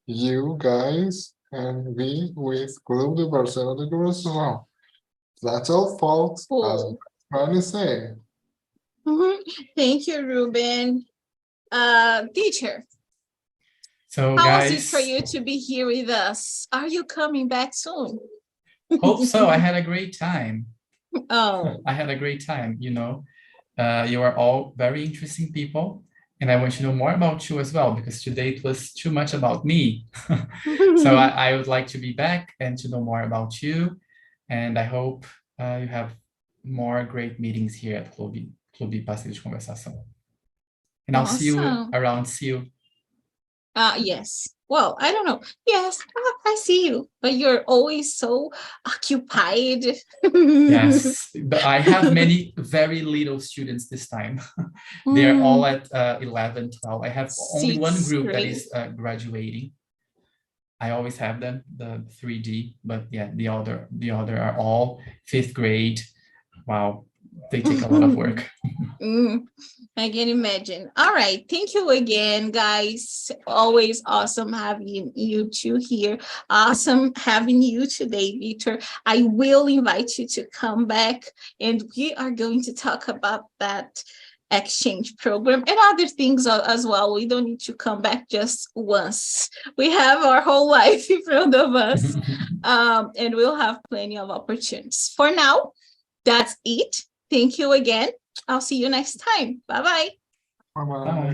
you guys. and be with Clube de Parceiro de Conversação. That's all, folks. As Cool. Fanny say. Thank you, Ruben. Teacher, So how was it guys, for you to be here with us? Are you coming back soon? hope so. I had a great time. Oh, I had a great time, you know. You are all very interesting people, and I want to know more about you as well, because today it was too much about me. So I would like to be back and to know more about you, and I hope you have more great meetings here at Clube Passeio de Conversação. And I'll see you Awesome. around. See you. Yes. Well, I don't know. Yes, I see you, but you're always so occupied. Yes, but I have many very little students this time. They're all at 11, 12. I have only one Sixth group that grade. is graduating. I always have them, the 3D, but yeah, the other are all 5th grade. Wow, they take a lot of work. I can imagine. All right. Thank you again, guys. Always awesome having you two here. Awesome having you today, Victor. I will invite you to come back, and we are going to talk about that exchange program and other things as well. We don't need to come back just once. We have our whole life in front of us, and we'll have plenty of opportunities. For now, that's it. Thank you again. I'll see you next time. Bye-bye. Bye-bye. Bye.